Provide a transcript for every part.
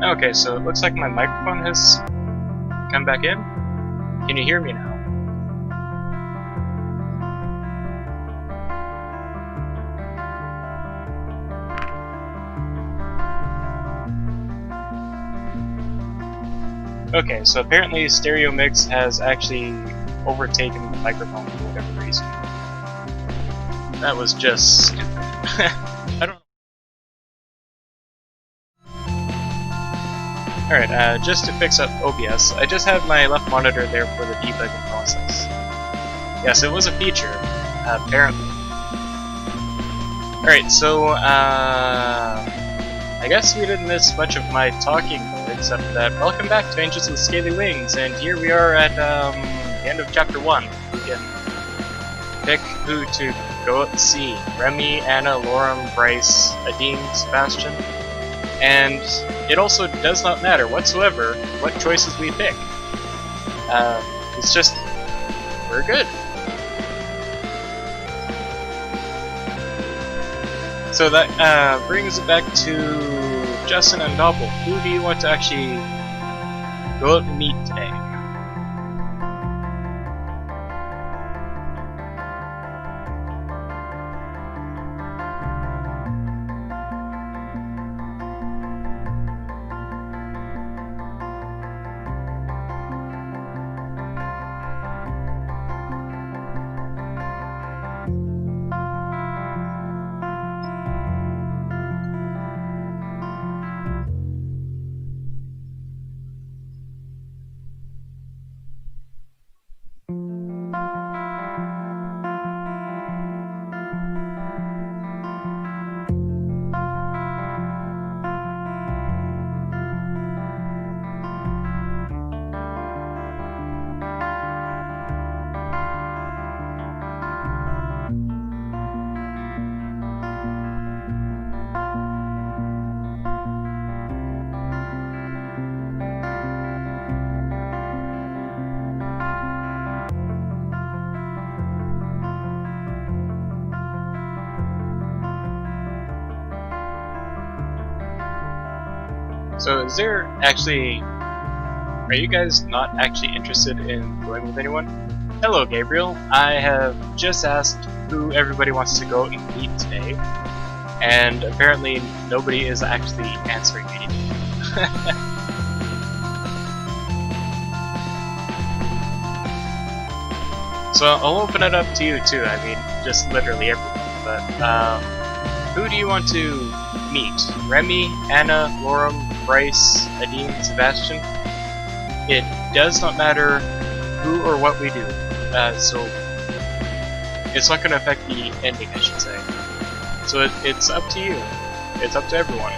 Okay, so it looks like my microphone has come back in? Can you hear me now? Okay, so apparently Stereo Mix has actually overtaken the microphone for whatever reason. That was just stupid. I don't know. Alright, just to fix up OBS, I just have my left monitor there for the debugging process. Yes, it was a feature, apparently. Alright, so, I guess we didn't miss much of my talking there, except that welcome back to Angels with Scaly Wings, and here we are at, the end of Chapter 1. We can pick who to go out and see. Remy, Anna, Lorem, Bryce, Adine, Sebastian. And it also does not matter whatsoever what choices we pick. It's just, we're good. So that brings it back to Justin and Doppel. Who do you want to actually go out and meet today? So is there actually... Are you guys not actually interested in going with anyone? Hello Gabriel, I have just asked who everybody wants to go and meet today, and apparently nobody is actually answering me. So I'll open it up to you too, I mean, just literally everyone, but who do you want to meet? Remy, Anna, Lorem, Bryce, Adine, Sebastian? It does not matter who or what we do, so it's not going to affect the ending, I should say. So it's up to you. It's up to everyone.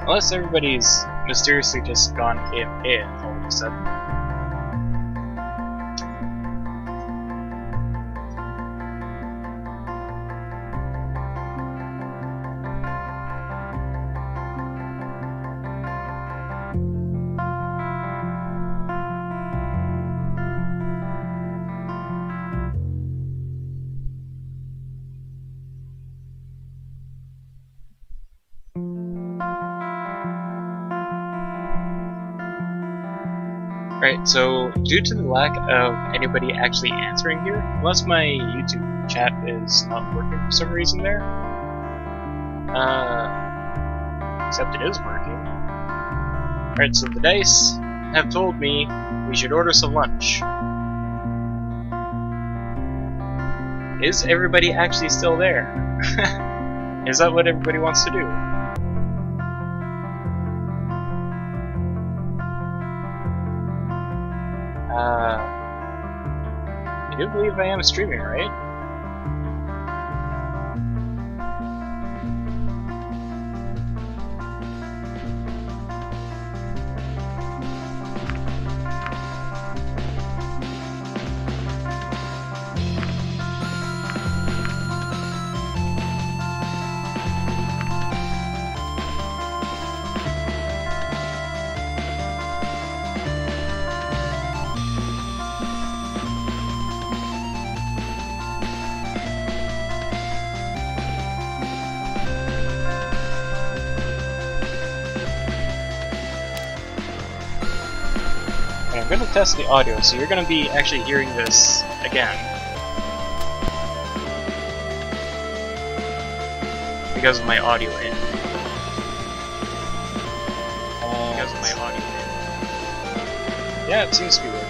Unless everybody's mysteriously just gone AFK all of a sudden. Right, so due to the lack of anybody actually answering here, unless my YouTube chat is not working for some reason there, except it is working. Right, so the dice have told me we should order some lunch. Is everybody actually still there? Is that what everybody wants to do? I do believe I am streaming, right? gonna test the audio, so you're gonna be actually hearing this again. Because of my audio in. Because of my audio in. Yeah, it seems to be working.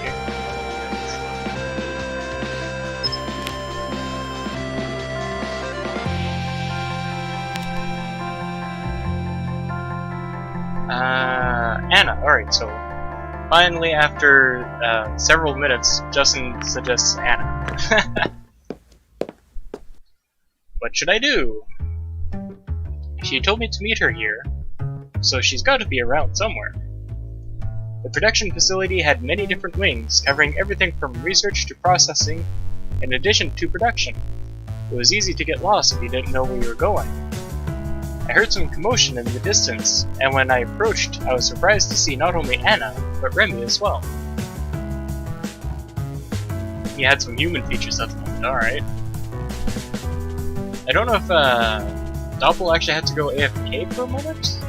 Anna, alright, so finally after several minutes, Justin suggests Anna. What should I do? She told me to meet her here, so she's got to be around somewhere. The production facility had many different wings, covering everything from research to processing, in addition to production. It was easy to get lost if you didn't know where you were going. I heard some commotion in the distance, and when I approached, I was surprised to see not only Anna, but Remy as well. He had some human features at the moment, alright. I don't know if Doppel actually had to go AFK for a moment?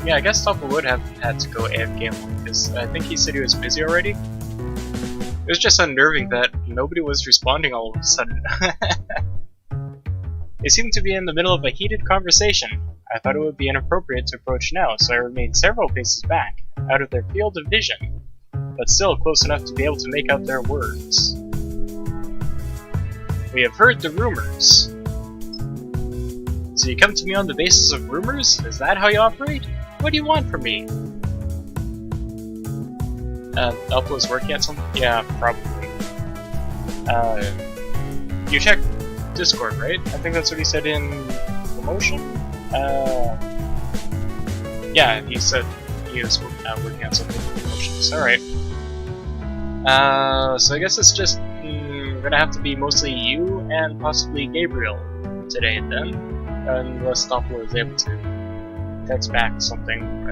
Yeah, I guess Doppel would have had to go AFK a moment, because I think he said he was busy already. It was just unnerving that nobody was responding all of a sudden. They seemed to be in the middle of a heated conversation. I thought it would be inappropriate to approach now, so I remained several paces back, out of their field of vision, but still close enough to be able to make out their words. We have heard the rumors. So you come to me on the basis of rumors? Is that how you operate? What do you want from me? Alpha is working at something? Yeah, probably. You checked Discord, right? I think that's what he said in promotion? Yeah, he said he was working on something in promotions. Alright. So I guess it's just gonna have to be mostly you and possibly Gabriel today then. Unless Doppler is able to text back something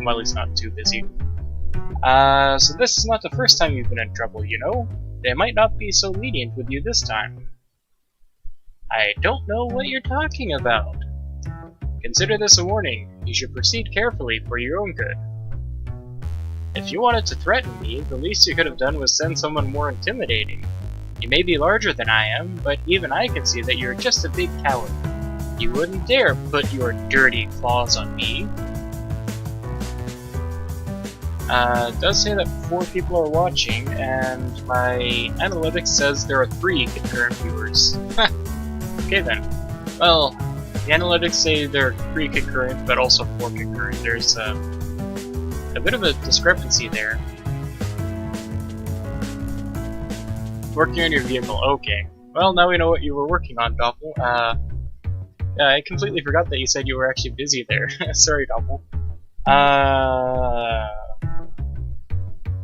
while he's not too busy. So this is not the first time you've been in trouble, you know? They might not be so lenient with you this time. I don't know what you're talking about. Consider this a warning. You should proceed carefully for your own good. If you wanted to threaten me, the least you could have done was send someone more intimidating. You may be larger than I am, but even I can see that you're just a big coward. You wouldn't dare put your dirty claws on me. It does say that 4 people are watching, and my analytics says there are 3 concurrent viewers. Okay then. Well, the analytics say there are 3 concurrent, but also 4 concurrent. There's a bit of a discrepancy there. Working on your vehicle, okay. Well, now we know what you were working on, Doppel. I completely forgot that you said you were actually busy there. Sorry, Doppel.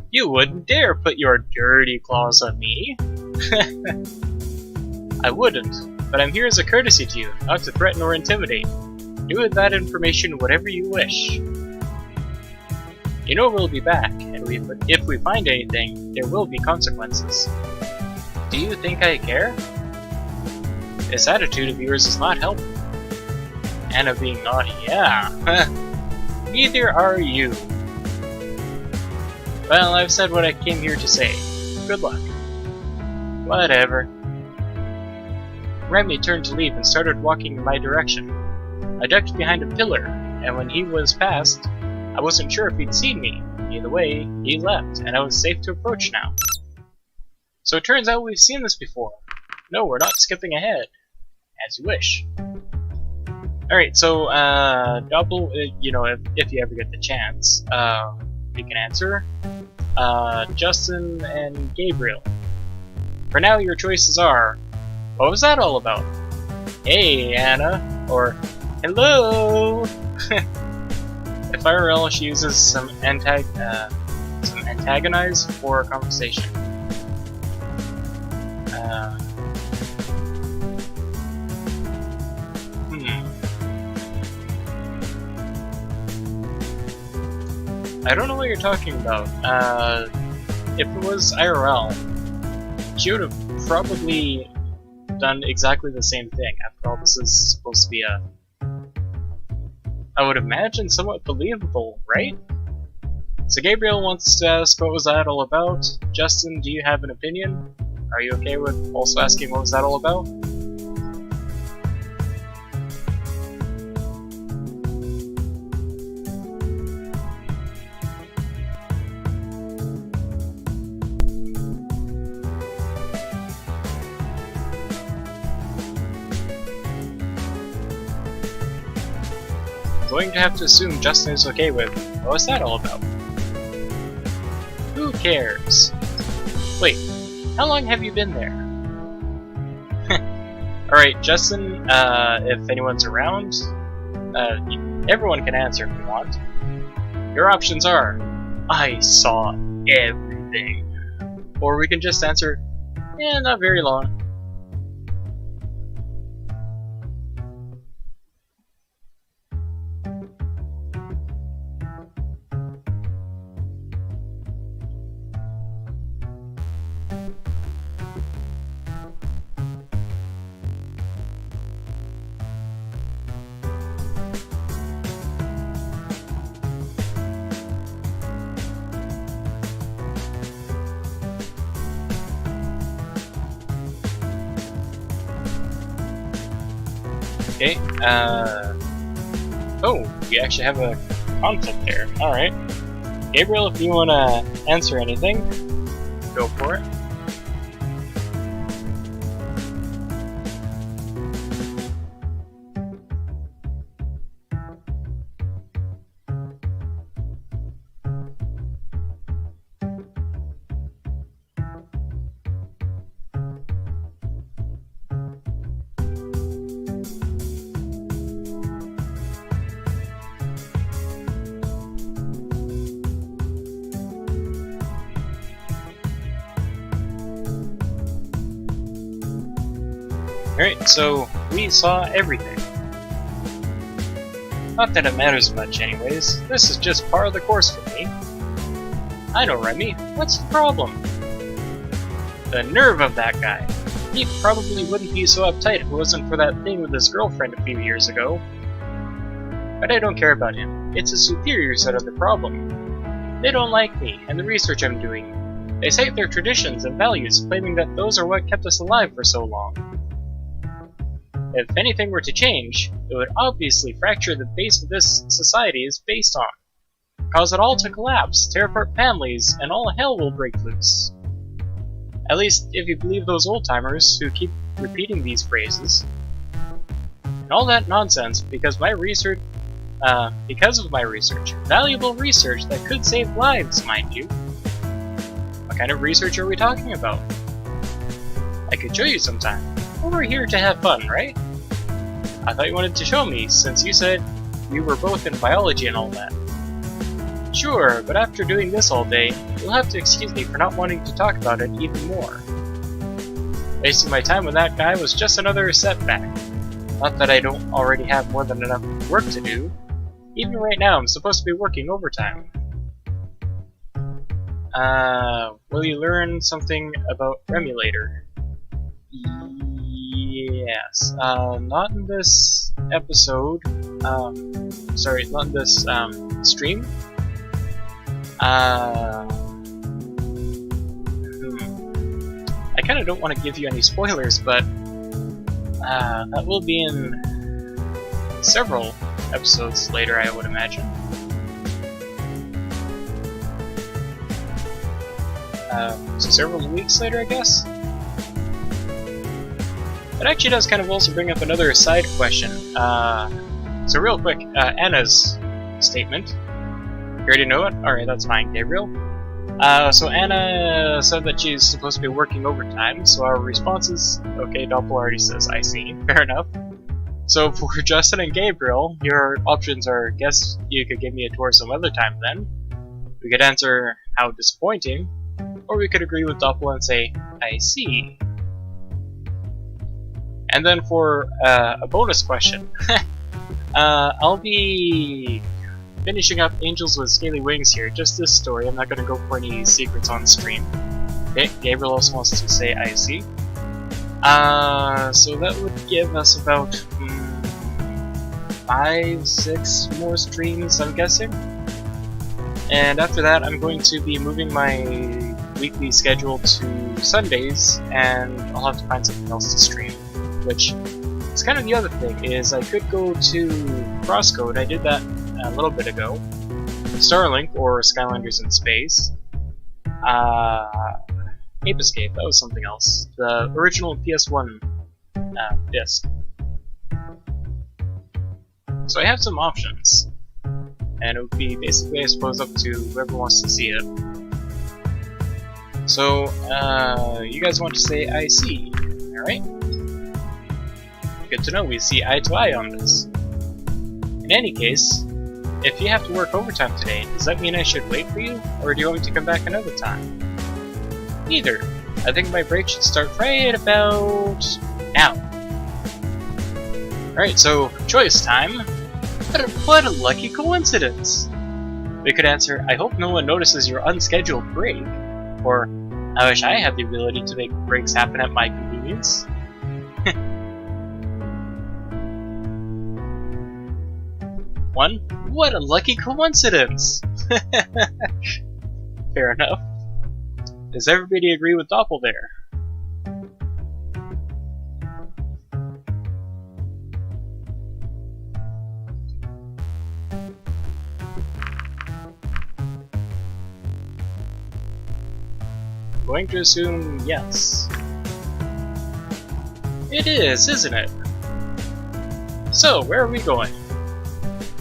You wouldn't dare put your dirty claws on me. I wouldn't, but I'm here as a courtesy to you, not to threaten or intimidate. Do with that information whatever you wish. You know we'll be back, and if we find anything, there will be consequences. Do you think I care? This attitude of yours is not helpful. Anna being naughty, yeah. Neither are you. Well, I've said what I came here to say. Good luck. Whatever. Remy turned to leave and started walking in my direction. I ducked behind a pillar, and when he was past, I wasn't sure if he'd seen me. Either way, he left, and I was safe to approach now. So it turns out we've seen this before. No, we're not skipping ahead. As you wish. Alright, so, Doppel, you know, if you ever get the chance, you can answer. Justin and Gabriel. For now, your choices are, what was that all about? Hey, Anna, or hello! If IRL, she uses some antagonize for a conversation. I don't know what you're talking about. If it was IRL, she would have probably done exactly the same thing. After all, this is supposed to be a I would imagine somewhat believable, right? So Gabriel wants to ask what was that all about. Justin, do you have an opinion? Are you okay with also asking what was that all about? I'm going to have to assume Justin is okay with what was that all about? Who cares? Wait, how long have you been there? Alright, Justin, if anyone's around, everyone can answer if you want. Your options are, I saw everything. Or we can just answer, yeah, not very long. Okay, oh, we actually have a conflict there. Alright. Gabriel, if you want to answer anything, go for it. Alright, so we saw everything. Not that it matters much anyways, this is just part of the course for me. I know, Remy, what's the problem? The nerve of that guy. He probably wouldn't be so uptight if it wasn't for that thing with his girlfriend a few years ago. But I don't care about him. It's his superiors that are the problem. They don't like me and the research I'm doing. They cite their traditions and values, claiming that those are what kept us alive for so long. If anything were to change, it would obviously fracture the base of this society is based on. Cause it all to collapse, tear apart families, and all hell will break loose. At least, if you believe those old-timers who keep repeating these phrases. And all that nonsense because of my research, valuable research that could save lives, mind you. What kind of research are we talking about? I could show you sometime. We're here to have fun, right? I thought you wanted to show me, since you said we were both in biology and all that. Sure, but after doing this all day, you'll have to excuse me for not wanting to talk about it even more. Wasting my time with that guy was just another setback. Not that I don't already have more than enough work to do. Even right now, I'm supposed to be working overtime. Will you learn something about Remulator? Yes. Not in this episode. Sorry, not in this stream. I kind of don't want to give you any spoilers, but that will be in several episodes later, I would imagine. So several weeks later, I guess? It actually does kind of also bring up another side question. So real quick, Anna's statement. You already know it? Alright, that's fine, Gabriel. So Anna said that she's supposed to be working overtime, so our response is, okay, Doppel already says, I see, fair enough. So for Justin and Gabriel, your options are, guess you could give me a tour some other time then. We could answer, how disappointing, or we could agree with Doppel and say, I see. And then for a bonus question, I'll be finishing up Angels with Scaly Wings here, just this story. I'm not going to go for any secrets on stream. Okay, Gabriel also wants to say I see. So that would give us about 5-6 more streams, I'm guessing. And after that, I'm going to be moving my weekly schedule to Sundays, and I'll have to find something else to stream. Which is kind of the other thing, is I could go to Crosscode. I did that a little bit ago. Starlink, or Skylanders in Space. Ape Escape, that was something else. The original PS1 disc. So I have some options. And it would be basically, I suppose, up to whoever wants to see it. So, you guys want to say I see, alright? Good to know, we see eye to eye on this. In any case, if you have to work overtime today, does that mean I should wait for you, or do you want me to come back another time? Neither. I think my break should start right about now. Alright, so, choice time. What a lucky coincidence! We could answer, I hope no one notices your unscheduled break, or I wish I had the ability to make breaks happen at my convenience. One, what a lucky coincidence! Fair enough. Does everybody agree with Doppel there? Going to assume yes. It is, isn't it? So, where are we going?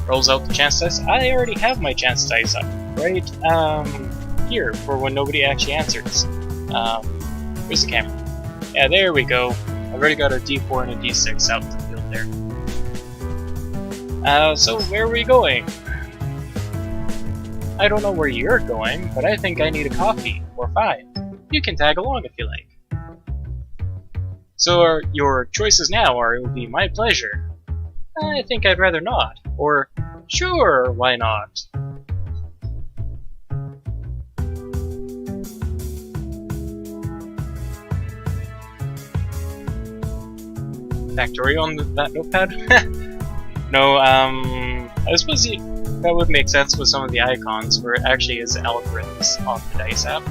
Rolls out the chance dice. I already have my chance dice up, right? Here, for when nobody actually answers. Where's the camera? Yeah, there we go. I've already got a D4 and a D6 out in the field there. So where are we going? I don't know where you're going, but I think I need a coffee, or 5. You can tag along if you like. So your choices now are, it will be my pleasure. I think I'd rather not. Or, sure, why not? Factorio on that notepad? No, I suppose that would make sense with some of the icons, where it actually is algorithms on the dice app.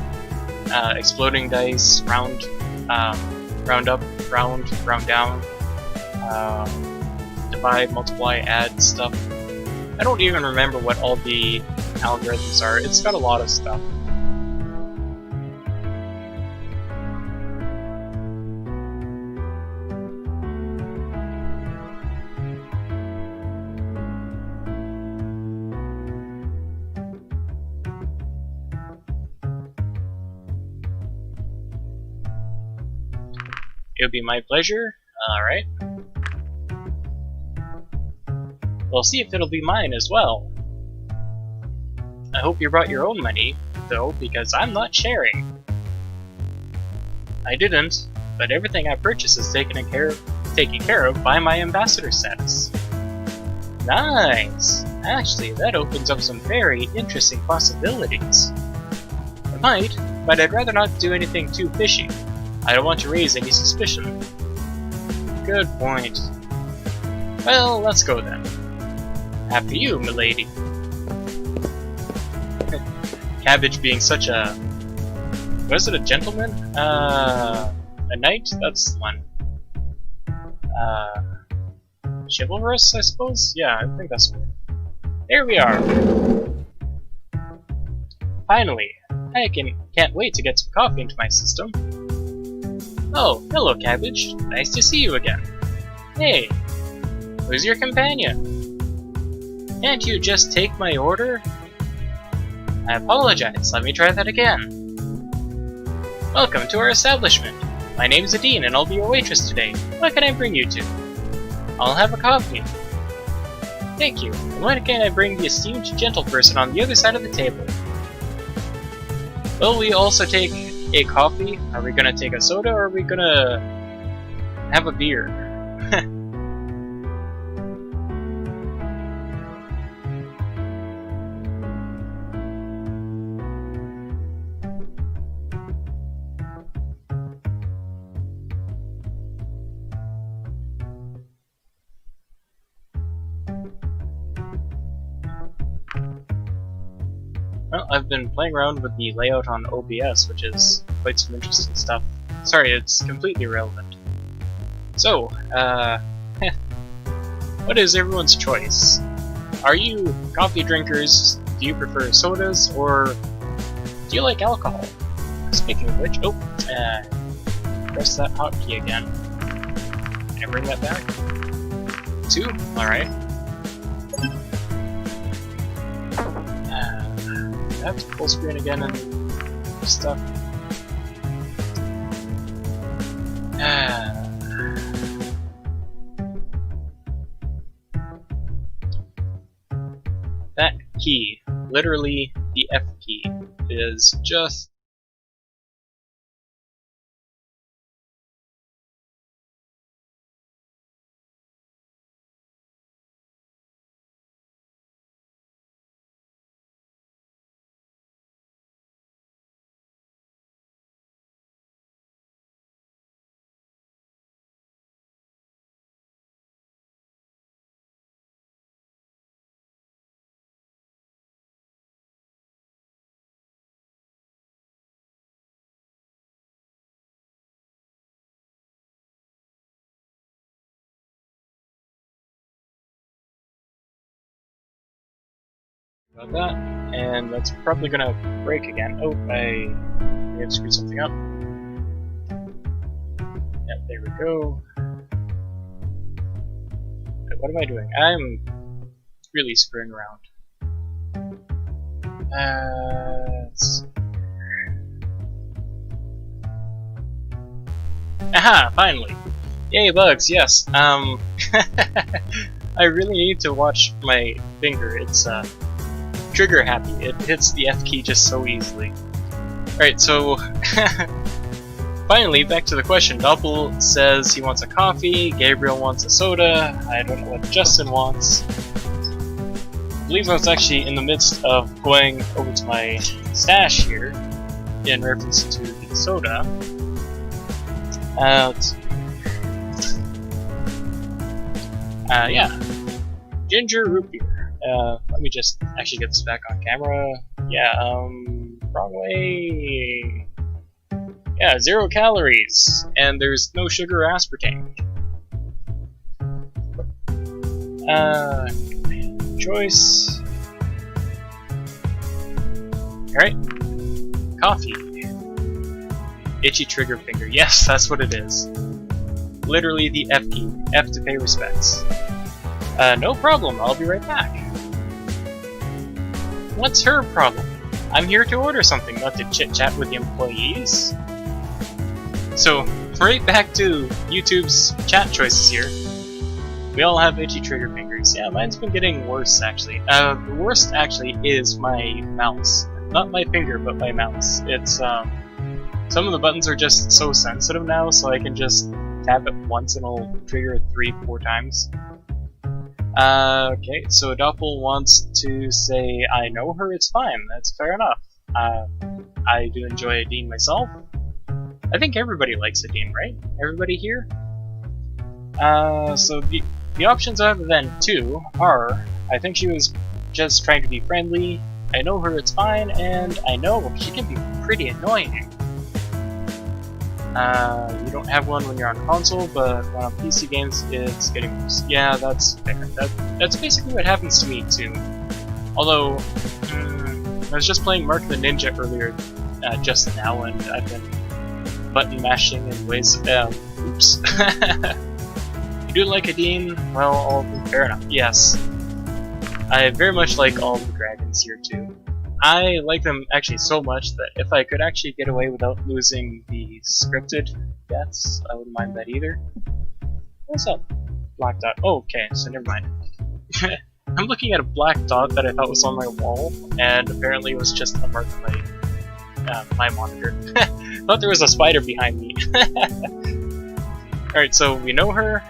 Exploding dice, round up, round down, divide, multiply, add stuff. I don't even remember what all the algorithms are. It's got a lot of stuff. It would be my pleasure. Alright. We'll see if it'll be mine as well. I hope you brought your own money, though, because I'm not sharing. I didn't, but everything I purchase is taken care of by my ambassador status. Nice! Actually, that opens up some very interesting possibilities. I might, but I'd rather not do anything too fishy. I don't want to raise any suspicion. Good point. Well, let's go then. After you, milady. Cabbage being such a... Was it a gentleman? A knight? That's one. Chivalrous, I suppose? Yeah, I think that's one. There we are! Finally! I can't wait to get some coffee into my system. Oh, hello, Cabbage. Nice to see you again. Hey, who's your companion? Can't you just take my order? I apologize, let me try that again. Welcome to our establishment. My name's Adine and I'll be your waitress today. What can I bring you to? I'll have a coffee. Thank you. And when can I bring the esteemed gentleperson on the other side of the table? Will we also take a coffee? Are we gonna take a soda or are we gonna have a beer? Well, I've been playing around with the layout on OBS, which is quite some interesting stuff. Sorry, it's completely irrelevant. So, what is everyone's choice? Are you coffee drinkers? Do you prefer sodas, or do you like alcohol? Speaking of which, press that hotkey again. Can I bring that back? 2? Alright. That's full screen again and stuff. That key, literally the F key, is just... about that, and that's probably gonna break again. Oh, I may have screwed something up. Yep, there we go. Wait, what am I doing? I'm really screwing around. Aha! Finally! Yay, bugs, yes. I really need to watch my finger. It's, trigger happy. It hits the F key just so easily. Alright, so finally, back to the question. Doppel says he wants a coffee, Gabriel wants a soda, I don't know what Justin wants. I believe I was actually in the midst of going over to my stash here in reference to the soda. Yeah. Ginger root beer. Let me just actually get this back on camera. Yeah, wrong way. Yeah, 0 calories, and there's no sugar or aspartame. Choice. Alright. Coffee. Itchy trigger finger. Yes, that's what it is. Literally the F key. F to pay respects. No problem, I'll be right back. What's her problem? I'm here to order something, not to chit-chat with the employees. So, right back to YouTube's chat choices here. We all have itchy trigger fingers. Yeah, mine's been getting worse, actually. The worst, actually, is my mouse. Not my finger, but my mouse. It's, some of the buttons are just so sensitive now, so I can just tap it once and it'll trigger it 3-4 times. Okay, so Doppel wants to say, I know her, it's fine, that's fair enough. I do enjoy Adine myself. I think everybody likes Adine, right? Everybody here? So the options other than 2 are, I think she was just trying to be friendly, I know her, it's fine, and I know she can be pretty annoying. You don't have one when you're on console, but when on PC games, it's getting worse. Yeah, that's fair. That's basically what happens to me, too. Although, I was just playing Mark the Ninja earlier, just now, and I've been button mashing in ways, oops. You do like Adine? Well, all of them, fair enough. Yes. I very much like all of the dragons here, too. I like them actually so much that if I could actually get away without losing the scripted deaths, I wouldn't mind that either. What's up? Black dot. Oh, okay, so never mind. I'm looking at a black dot that I thought was on my wall, and apparently it was just a mark on my monitor. Thought there was a spider behind me. Alright, so we know her.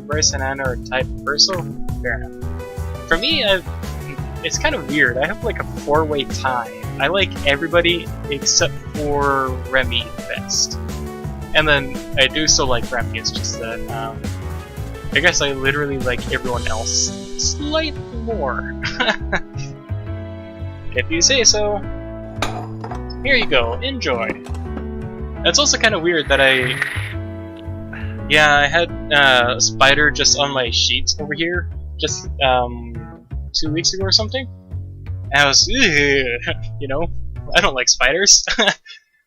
Bryce and Anna are type Verso. Fair enough. For me, it's kind of weird. I have like a 4-way tie. I like everybody except for Remy best. And then I do still like Remy, it's just that, I guess I literally like everyone else slightly more. If you say so. Here you go, enjoy. It's also kind of weird that I had a spider just on my sheets over here, just 2 weeks ago or something. And I was, you know, I don't like spiders.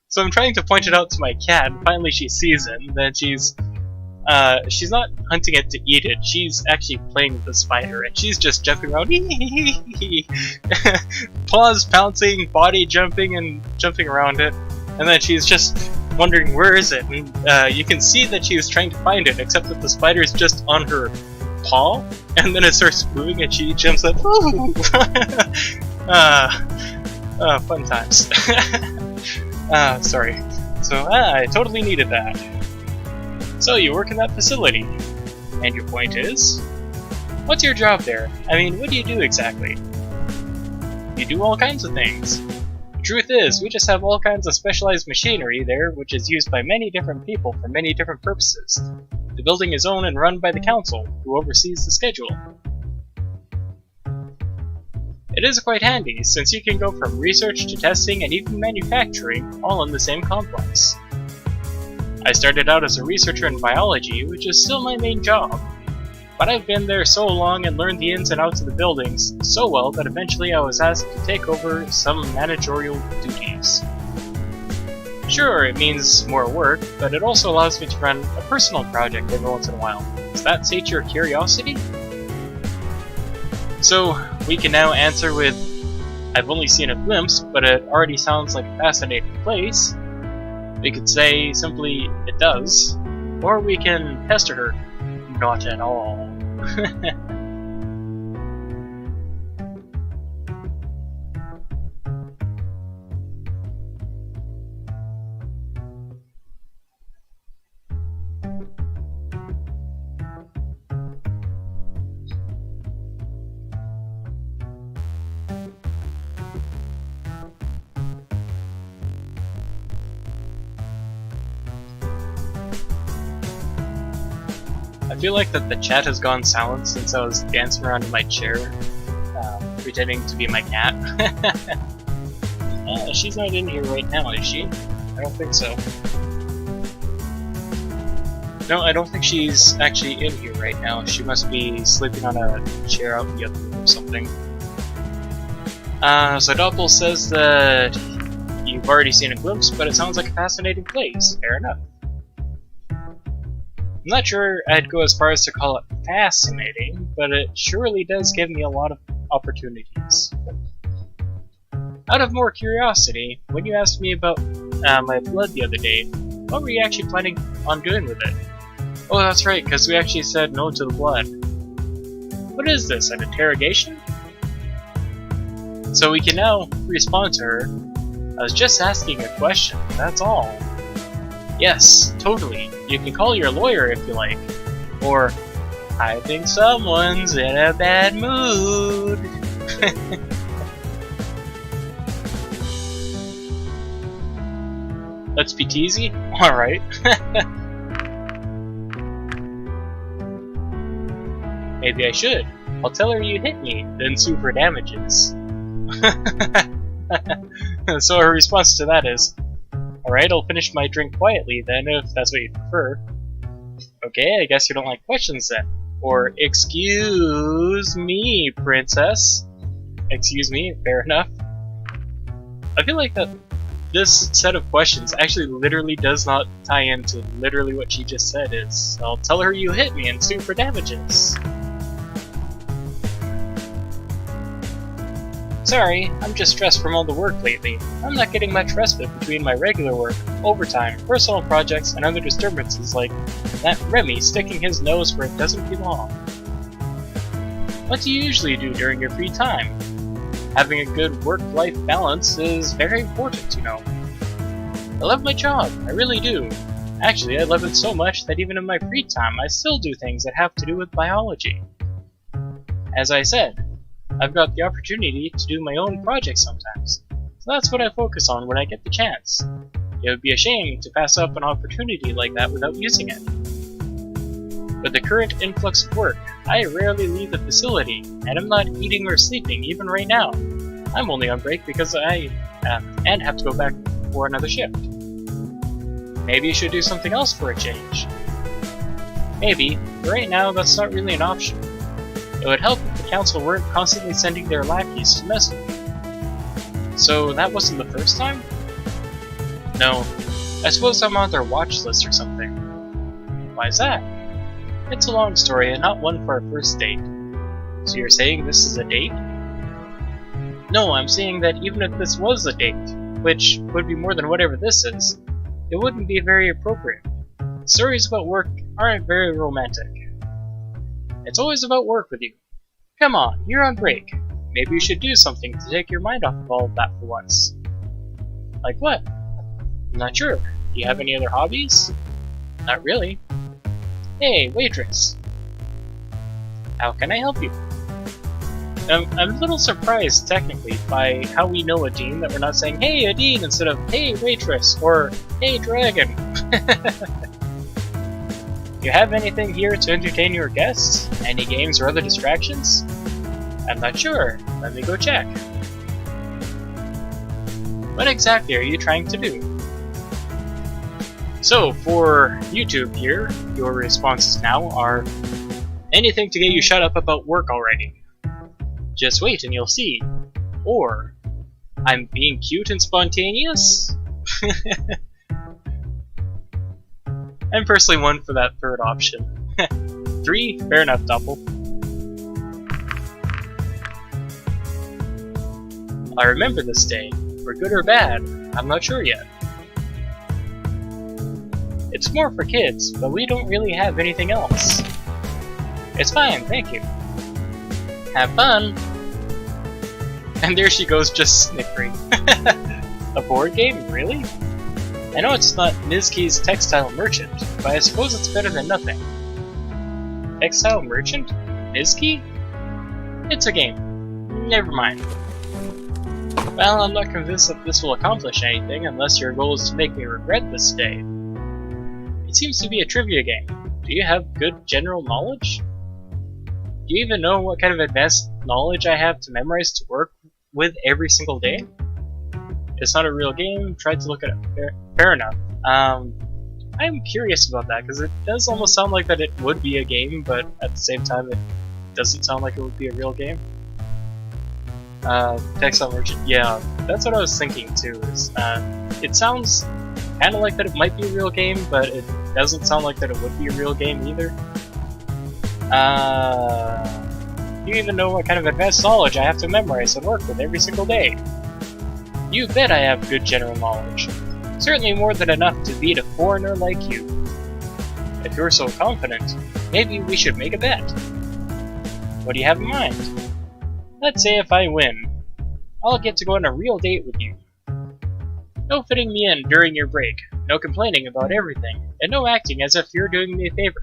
So I'm trying to point it out to my cat, and finally she sees it, and then she's not hunting it to eat it, she's actually playing with the spider, and she's just jumping around, paws pouncing, body jumping and jumping around it, and then she's just wondering where is it, and you can see that she was trying to find it, except that the spider's just on her paw, and then it starts moving and she jumps up, fun times. Sorry. So, I totally needed that. So, you work in that facility. And your point is? What's your job there? I mean, what do you do exactly? You do all kinds of things. The truth is, we just have all kinds of specialized machinery there, which is used by many different people for many different purposes. The building is owned and run by the council, who oversees the schedule. It is quite handy, since you can go from research to testing and even manufacturing all in the same complex. I started out as a researcher in biology, which is still my main job. But I've been there so long and learned the ins and outs of the buildings so well that eventually I was asked to take over some managerial duties. Sure, it means more work, but it also allows me to run a personal project every once in a while. Does that sate your curiosity? So, we can now answer with, I've only seen a glimpse, but it already sounds like a fascinating place. We could say simply, it does. Or we can pester her, not at all. I feel like that the chat has gone silent since I was dancing around in my chair, pretending to be my cat. She's not in here right now, is she? I don't think so. No, I don't think she's actually in here right now. She must be sleeping on a chair out in the other room or something. So Doppel says that you've already seen a glimpse, but it sounds like a fascinating place. Fair enough. I'm not sure I'd go as far as to call it fascinating, but it surely does give me a lot of opportunities. Out of more curiosity, when you asked me about my blood the other day, what were you actually planning on doing with it? Oh, that's right, because we actually said no to the blood. What is this, an interrogation? So we can now respond to her. I was just asking a question, that's all. Yes, totally. You can call your lawyer if you like. Or, I think someone's in a bad mood. Let's be teasy? Alright. Maybe I should. I'll tell her you hit me, then sue for damages. So her response to that is, alright, I'll finish my drink quietly then, if that's what you prefer. Okay, I guess you don't like questions then. Or, excuse me, princess. Excuse me, fair enough. I feel like that this set of questions actually literally does not tie into literally what she just said is, I'll tell her you hit me and sue for damages. Sorry, I'm just stressed from all the work lately. I'm not getting much respite between my regular work, overtime, personal projects, and other disturbances like that Remy sticking his nose where it doesn't belong. What do you usually do during your free time? Having a good work-life balance is very important, you know. I love my job, I really do. Actually, I love it so much that even in my free time I still do things that have to do with biology. As I said, I've got the opportunity to do my own projects sometimes, so that's what I focus on when I get the chance. It would be a shame to pass up an opportunity like that without using it. With the current influx of work, I rarely leave the facility, and I'm not eating or sleeping even right now. I'm only on break because I and have to go back for another shift. Maybe you should do something else for a change. Maybe, but right now that's not really an option. It would help if the council weren't constantly sending their lackeys to mess with me. So that wasn't the first time? No. I suppose I'm on their watch list or something. Why is that? It's a long story and not one for our first date. So you're saying this is a date? No, I'm saying that even if this was a date, which would be more than whatever this is, it wouldn't be very appropriate. Stories about work aren't very romantic. It's always about work with you. Come on, you're on break. Maybe you should do something to take your mind off of all of that for once. Like what? I'm not sure. Do you have any other hobbies? Not really. Hey, waitress. How can I help you? I'm a little surprised, technically, by how we know Adine, that we're not saying, hey, Adine, instead of, hey, waitress, or, hey, dragon. Do you have anything here to entertain your guests? Any games or other distractions? I'm not sure. Let me go check. What exactly are you trying to do? So, for YouTube here, your responses now are, anything to get you shut up about work already. Just wait and you'll see. Or, I'm being cute and spontaneous? I'm personally one for that third option. 3? Fair enough, Doppel. I remember this day. For good or bad, I'm not sure yet. It's more for kids, but we don't really have anything else. It's fine, thank you. Have fun! And there she goes, just snickering. A board game? Really? I know it's not Nizki's Textile Merchant, but I suppose it's better than nothing. Textile Merchant? Nizki? It's a game. Never mind. Well, I'm not convinced that this will accomplish anything unless your goal is to make me regret this day. It seems to be a trivia game. Do you have good general knowledge? Do you even know what kind of advanced knowledge I have to memorize to work with every single day? It's not a real game, tried to look at it. Fair enough. I'm curious about that, because it does almost sound like that it would be a game, but at the same time it doesn't sound like it would be a real game. Textile Merchant, yeah, that's what I was thinking too, is, it sounds kinda like that it might be a real game, but it doesn't sound like that it would be a real game either. Do you even know what kind of advanced knowledge I have to memorize and work with every single day? You bet I have good general knowledge. Certainly more than enough to beat a foreigner like you. If you're so confident, maybe we should make a bet. What do you have in mind? Let's say if I win, I'll get to go on a real date with you. No fitting me in during your break, no complaining about everything, and no acting as if you're doing me a favor.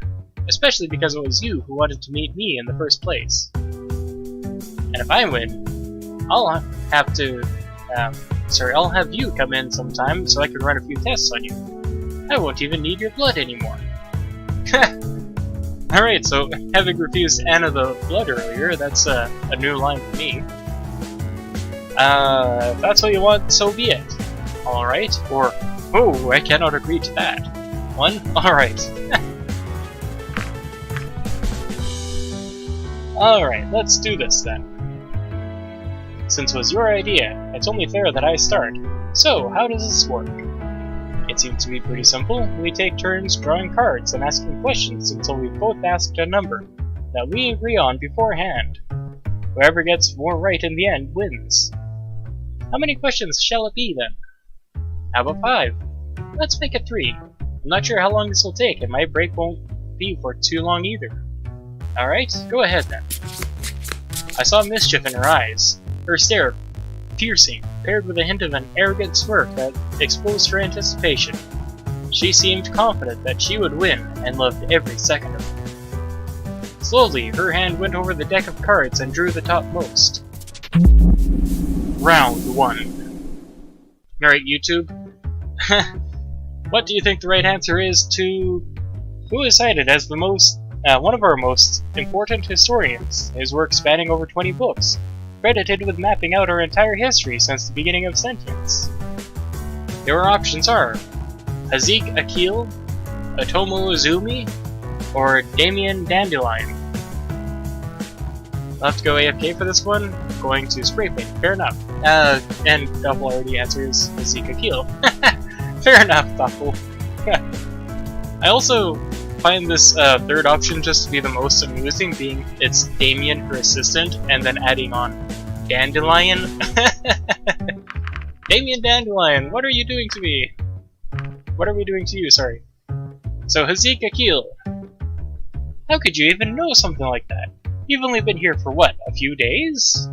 Especially because it was you who wanted to meet me in the first place. And if I win, I'll have to, I'll have you come in sometime so I can run a few tests on you. I won't even need your blood anymore. Alright, so having refused Anna the blood earlier, that's a new line for me. If that's what you want, so be it. Alright, or, oh, I cannot agree to that. 1? Alright. Alright, let's do this then. Since it was your idea, it's only fair that I start. So, how does this work? It seems to be pretty simple. We take turns drawing cards and asking questions until we've both asked a number that we agree on beforehand. Whoever gets more right in the end wins. How many questions shall it be then? How about 5? Let's make it 3. I'm not sure how long this will take, and my break won't be for too long either. Alright, go ahead then. I saw mischief in her eyes. Her stare, piercing, paired with a hint of an arrogant smirk that exposed her anticipation. She seemed confident that she would win, and loved every second of it. Slowly, her hand went over the deck of cards and drew the topmost. Round 1. Alright, YouTube. What do you think the right answer is to... Who is cited as the one of our most important historians, his work spanning over 20 books? credited with mapping out our entire history since the beginning of sentience. Your options are Hazik Akil, Otomo Uzumi, or Damien Dandelion. I'll have to go AFK for this one. Going to spray paint. Fair enough. And Duffel already answers Hazik Akil. Fair enough, Duffel. I also find this third option just to be the most amusing, being it's Damien, her assistant, and then adding on Dandelion. Damien Dandelion, what are you doing to me? What are we doing to you, sorry. So, Hazik Akil. How could you even know something like that? You've only been here for what, a few days?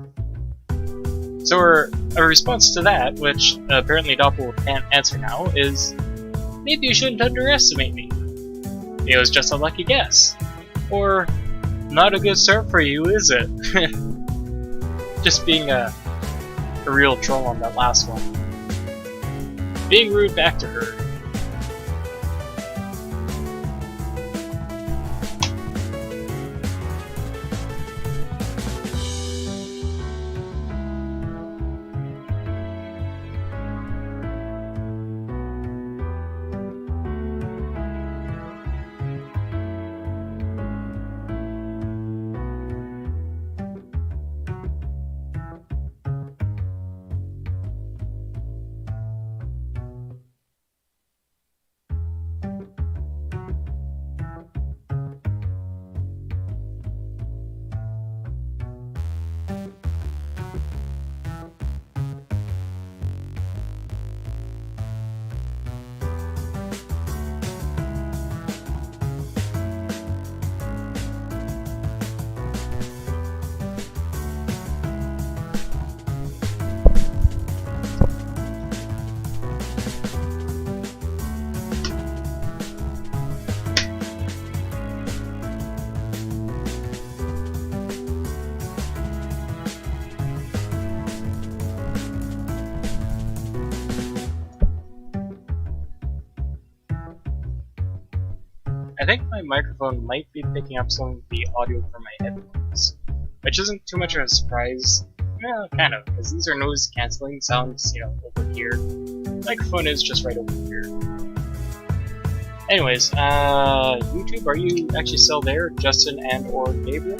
So a response to that, which apparently Doppel can't answer now, is maybe you shouldn't underestimate me. It was just a lucky guess. Or, not a good start for you, is it? Just being a real troll on that last one. Being rude back to her. I think my microphone might be picking up some of the audio from my headphones, which isn't too much of a surprise. Well, kind of, because these are noise cancelling sounds, you know, over here. The microphone is just right over here. Anyways, YouTube, are you actually still there, Justin and or Gabriel?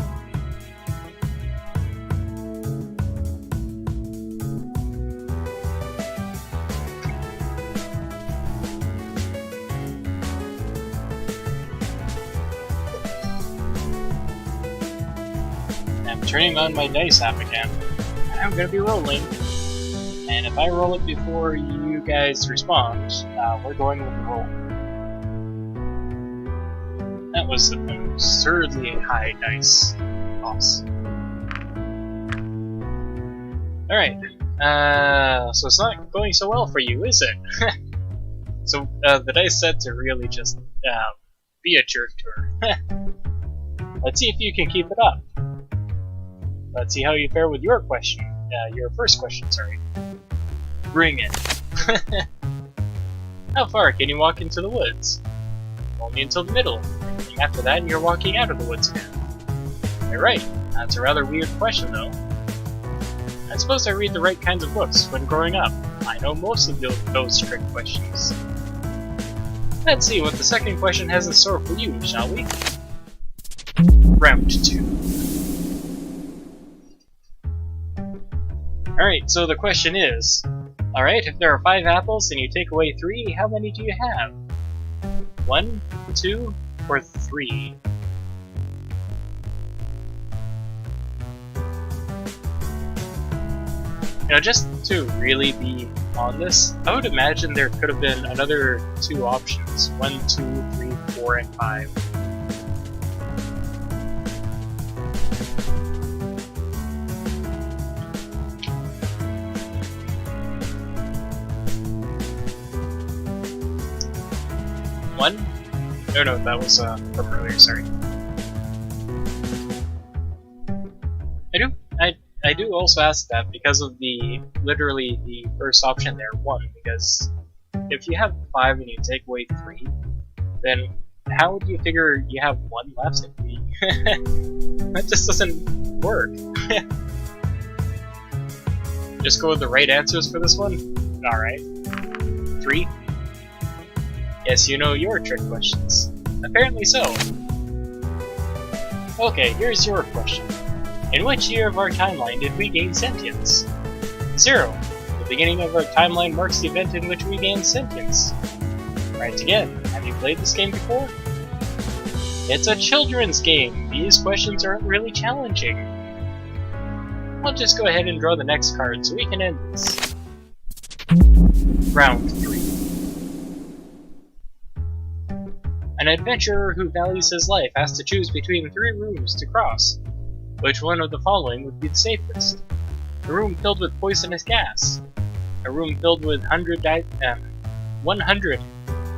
I'm turning on my dice app again. I'm gonna be rolling. And if I roll it before you guys respond, we're going with the roll. That was an absurdly high dice toss. Alright. So it's not going so well for you, is it? So the dice said to really just be a jerk to her. Let's see if you can keep it up. Let's see how you fare with your question. Your first question, sorry. Bring it. How far can you walk into the woods? Only until the middle. And after that, you're walking out of the woods again. You're right. That's a rather weird question, though. I suppose I read the right kinds of books when growing up. I know most of those trick questions. Let's see what the second question has in store for you, shall we? Round 2. Alright, so the question is, alright, if there are 5 apples and you take away 3, how many do you have? 1, 2, or 3? You know, just to really be on this, I would imagine there could have been another 2 options. 1, 2, 3, 4, and 5. One? No, that was from earlier, sorry. I do also ask that because of literally the first option there, 1, because if you have 5 and you take away 3, then how would you figure you have 1 left if you... That just doesn't work. Just go with the right answers for this one? Alright. 3. Yes, you know your trick questions. Apparently so. Okay, here's your question. In which year of our timeline did we gain sentience? 0. The beginning of our timeline marks the event in which we gain sentience. Right again. Have you played this game before? It's a children's game. These questions aren't really challenging. I'll just go ahead and draw the next card so we can end this. Round 3. An adventurer who values his life has to choose between 3 rooms to cross. Which one of the following would be the safest? A room filled with poisonous gas. A room filled with 100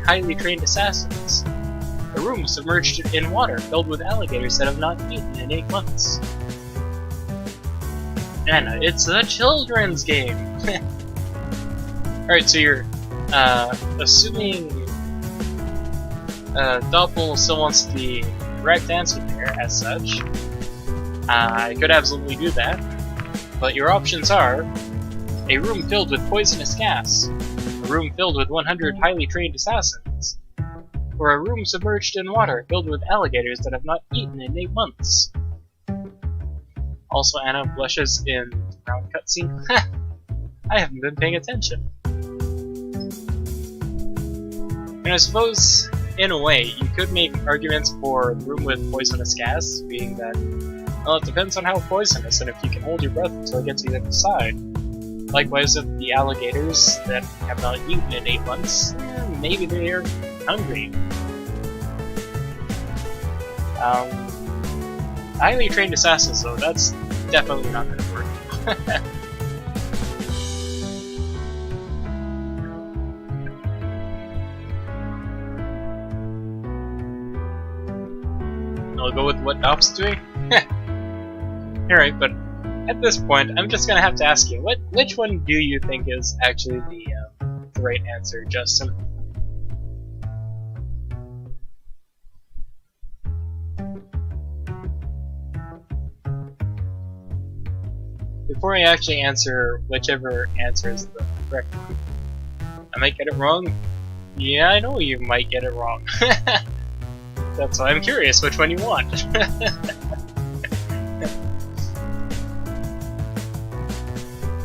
highly trained assassins. A room submerged in water filled with alligators that have not eaten in 8 months. Anna, it's a children's game! Alright, so you're assuming Doppel still wants the correct answer there, as such. I could absolutely do that, but your options are a room filled with poisonous gas, a room filled with 100 highly trained assassins, or a room submerged in water filled with alligators that have not eaten in 8 months. Also, Anna blushes in the round cutscene. I haven't been paying attention. And I suppose, in a way, you could make arguments for the room with poisonous gas, being that, well, it depends on how poisonous and if you can hold your breath until it gets to the other side. Likewise, with the alligators that have not eaten in 8 months, maybe they are hungry. Highly trained assassins, though, that's definitely not going to work. I'll go with what Dopp's doing? Alright, but at this point, I'm just gonna have to ask you, which one do you think is actually the right answer, Justin? Before I actually answer whichever answer is the correct one, I might get it wrong. Yeah, I know you might get it wrong. That's why I'm curious which one you want.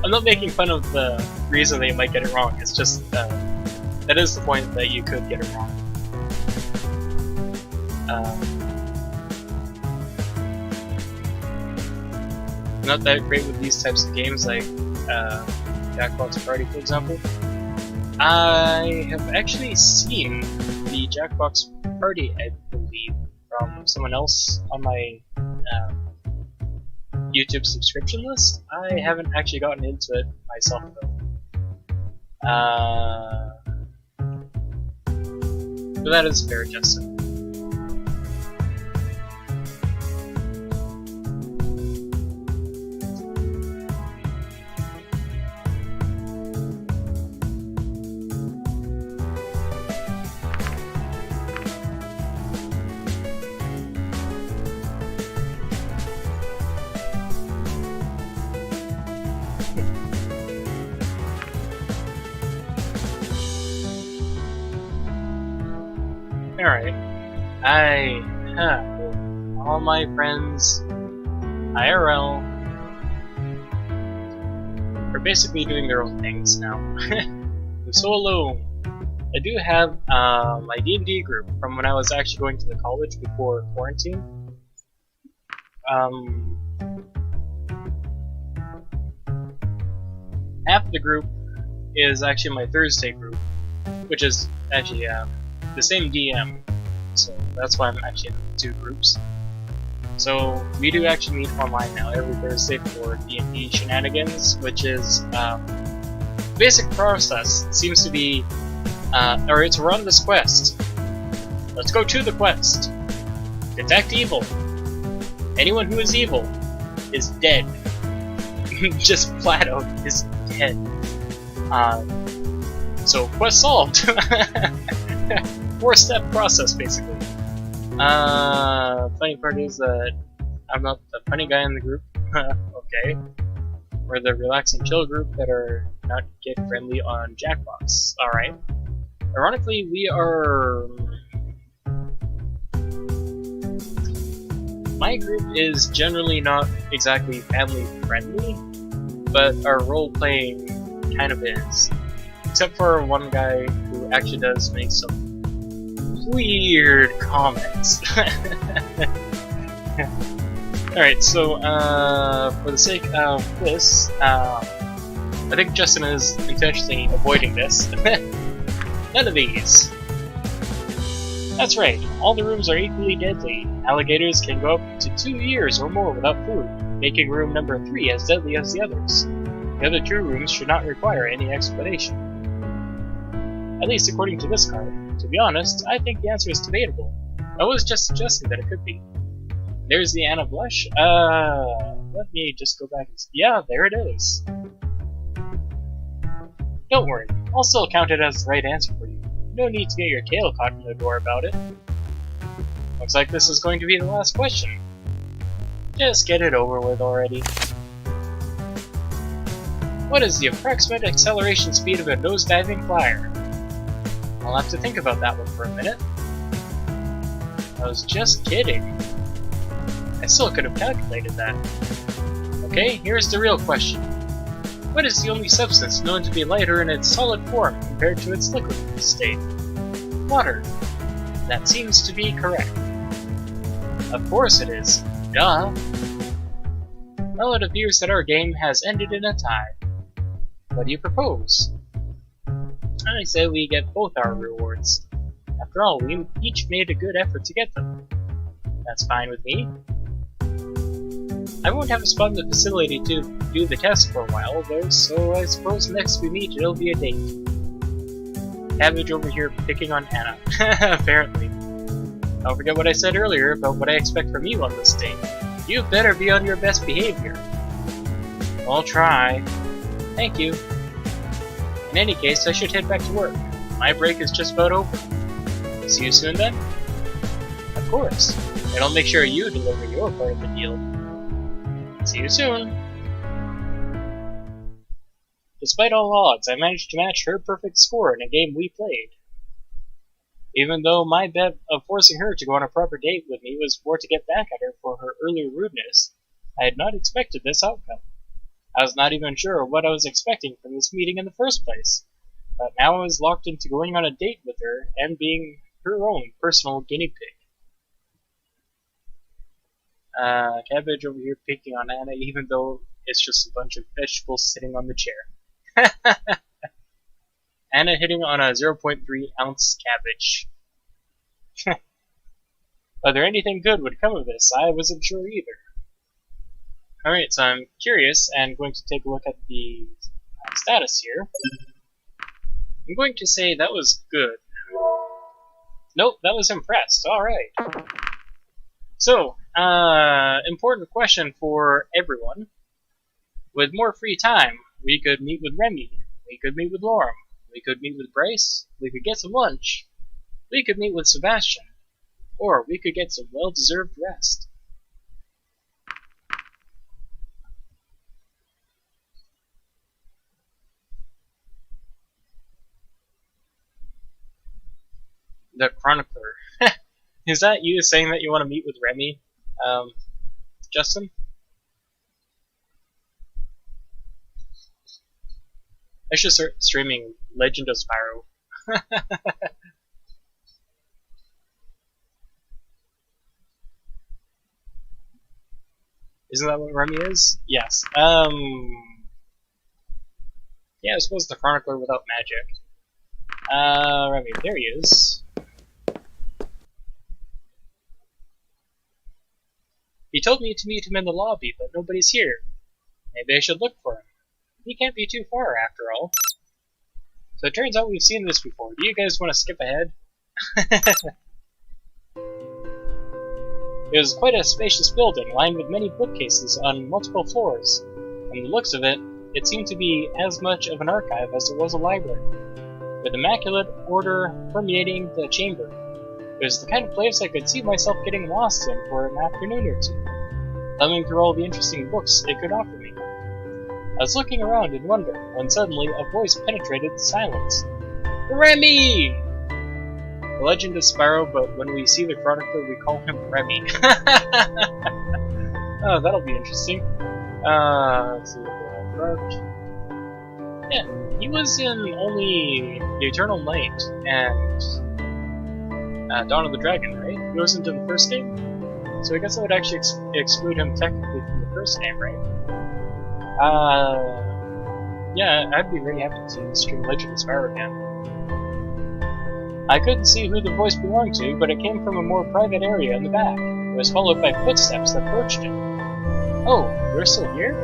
I'm not making fun of the reason that you might get it wrong, it's just, that is the point that you could get it wrong. I'm not that great with these types of games, like Jackbox Party, for example. I have actually seen the Jackbox Party, I believe, from someone else on my YouTube subscription list. I haven't actually gotten into it myself, though. But that is fair, Justin. Alright, I have all my friends IRL are basically doing their own things now. I'm so alone. I do have my D&D group from when I was actually going to the college before quarantine. Half the group is actually my Thursday group, which is actually the same DM, so that's why I'm actually in 2 groups. So we do actually meet online now every Thursday for D&D shenanigans, which is basic process. It seems to be, or it's run this quest. Let's go to the quest. Detect evil. Anyone who is evil is dead. Just flat out is dead. So quest solved. 4-step process, basically. Funny part is that I'm not the funny guy in the group. Okay. We're the relax and chill group that are not kid friendly on Jackbox. Alright. Ironically, we are... My group is generally not exactly family friendly, but our role-playing kind of is. Except for one guy who actually does make some weird comments. Alright, so for the sake of this, I think Justin is intentionally avoiding this. None of these. That's right, all the rooms are equally deadly. Alligators can go up to 2 years or more without food, making room number 3 as deadly as the others. The other 2 rooms should not require any explanation. At least according to this card. To be honest, I think the answer is debatable. I was just suggesting that it could be. There's the Anna Blush. Let me just go back and see. Yeah, there it is. Don't worry, I'll still count it as the right answer for you. No need to get your tail caught in the door about it. Looks like this is going to be the last question. Just get it over with already. What is the approximate acceleration speed of a nose-diving flyer? I'll have to think about that one for a minute. I was just kidding. I still could have calculated that. Okay, here's the real question. What is the only substance known to be lighter in its solid form compared to its liquid state? Water. That seems to be correct. Of course it is. Duh. Well, it appears that our game has ended in a tie. What do you propose? I say we get both our rewards. After all, we each made a good effort to get them. That's fine with me. I won't have a spot in the facility to do the test for a while, though, so I suppose next we meet it'll be a date. Cabbage over here picking on Anna. Apparently. Don't forget what I said earlier about what I expect from you on this date. You better be on your best behavior. I'll try. Thank you. In any case, I should head back to work. My break is just about over. See you soon then? Of course. And I'll make sure you deliver your part of the deal. See you soon. Despite all odds, I managed to match her perfect score in a game we played. Even though my bet of forcing her to go on a proper date with me was more to get back at her for her earlier rudeness, I had not expected this outcome. I was not even sure what I was expecting from this meeting in the first place, but now I was locked into going on a date with her and being her own personal guinea pig. Cabbage over here picking on Anna, even though it's just a bunch of vegetables sitting on the chair. Anna hitting on a 0.3 ounce cabbage. Whether anything good would come of this, I wasn't sure either. Alright, so I'm curious and going to take a look at the status here. I'm going to say that was good. Nope, that was impressed. Alright. So, important question for everyone. With more free time, we could meet with Remy, we could meet with Lorem, we could meet with Bryce, we could get some lunch, we could meet with Sebastian, or we could get some well-deserved rest. The Chronicler. Is that you saying that you want to meet with Remy, Justin? I should start streaming Legend of Spyro. Isn't that what Remy is? Yes. Yeah, I suppose the Chronicler without magic. Remy, there he is. He told me to meet him in the lobby, but nobody's here. Maybe I should look for him. He can't be too far, after all. So it turns out we've seen this before. Do you guys want to skip ahead? It was quite a spacious building, lined with many bookcases on multiple floors. From the looks of it, it seemed to be as much of an archive as it was a library, with immaculate order permeating the chamber. It was the kind of place I could see myself getting lost in for an afternoon or two, thumbing through all the interesting books it could offer me. I was looking around in wonder when suddenly a voice penetrated the silence. Remy! The legend is Sparrow, but when we see the chronicler, we call him Remy. Oh, that'll be interesting. Let's see. Yeah, he was in only The Eternal Night and Dawn of the Dragon, right? He wasn't in the first game? So I guess I would actually exclude him technically from the first game, right? Yeah, I'd be very happy to stream Legend of Sparrow again. I couldn't see who the voice belonged to, but it came from a more private area in the back. It was followed by footsteps that approached it. Oh, you're still here?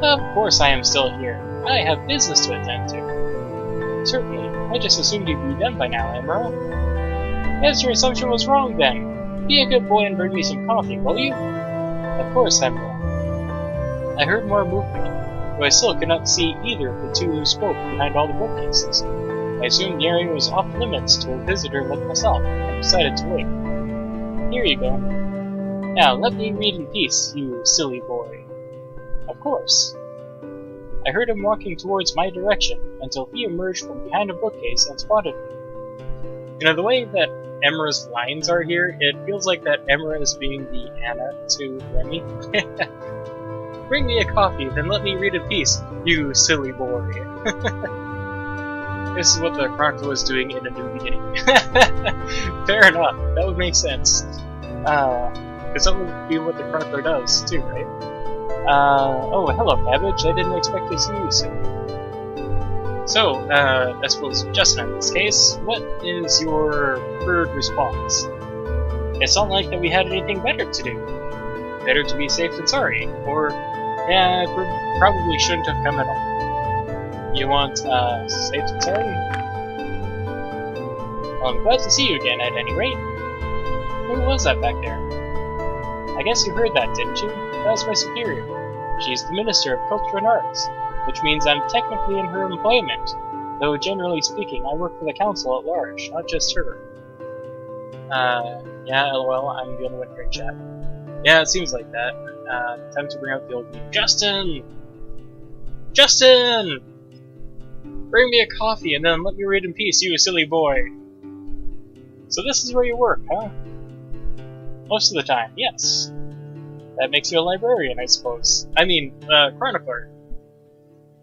Of course I am still here. I have business to attend to. Certainly. I just assumed you'd be done by now, Emerald. Yes, your assumption was wrong then. Be a good boy and bring me some coffee, will you? Of course, Emerald. I heard more movement, though I still could not see either of the two who spoke behind all the bookcases. I assumed the area was off limits to a visitor like myself, and decided to wait. Here you go. Now, let me read in peace, you silly boy. Of course. I heard him walking towards my direction until he emerged from behind a bookcase and spotted me. You know, the way that Emra's lines are here, it feels like that Emra is being the Anna to Remy. Bring me a coffee, then let me read in peace, you silly boy. This is what the Chronicler was doing in A New Beginning. Fair enough, that would make sense. Because that would be what the Chronicler does, too, right? Oh, hello, Cabbage. I didn't expect to see you soon. So, I suppose, Justin, in this case, what is your preferred response? It's not like that we had anything better to do. Better to be safe than sorry. Or, yeah, probably shouldn't have come at all. You want, safe and sorry? Well, I'm glad to see you again, at any rate. Who was that back there? I guess you heard that, didn't you? That was my superior. She's the Minister of Culture and Arts, which means I'm technically in her employment, though generally speaking I work for the Council at large, not just her. Yeah, lol, I'm the only one here in chat. Yeah, it seems like that. Time to bring out the old meme. Justin! Justin! Bring me a coffee and then let me read in peace, you silly boy. So this is where you work, huh? Most of the time, yes. That makes you a librarian, I suppose. I mean, chronicler.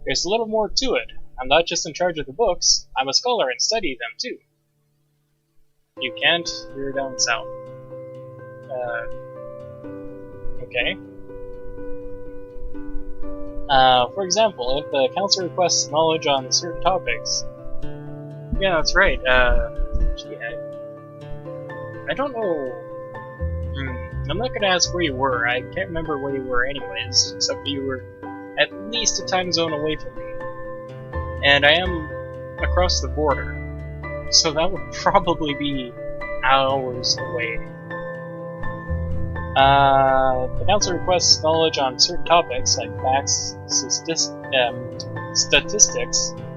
There's a little more to it. I'm not just in charge of the books, I'm a scholar and study them too. You can't? You're down south. Okay. For example, if the council requests knowledge on certain topics... Yeah, that's right, gee, I don't know... I'm not gonna ask where you were, I can't remember where you were anyways, except that you were at least a time zone away from me. And I am across the border, so that would probably be hours away. The council requests knowledge on certain topics like facts, statistics,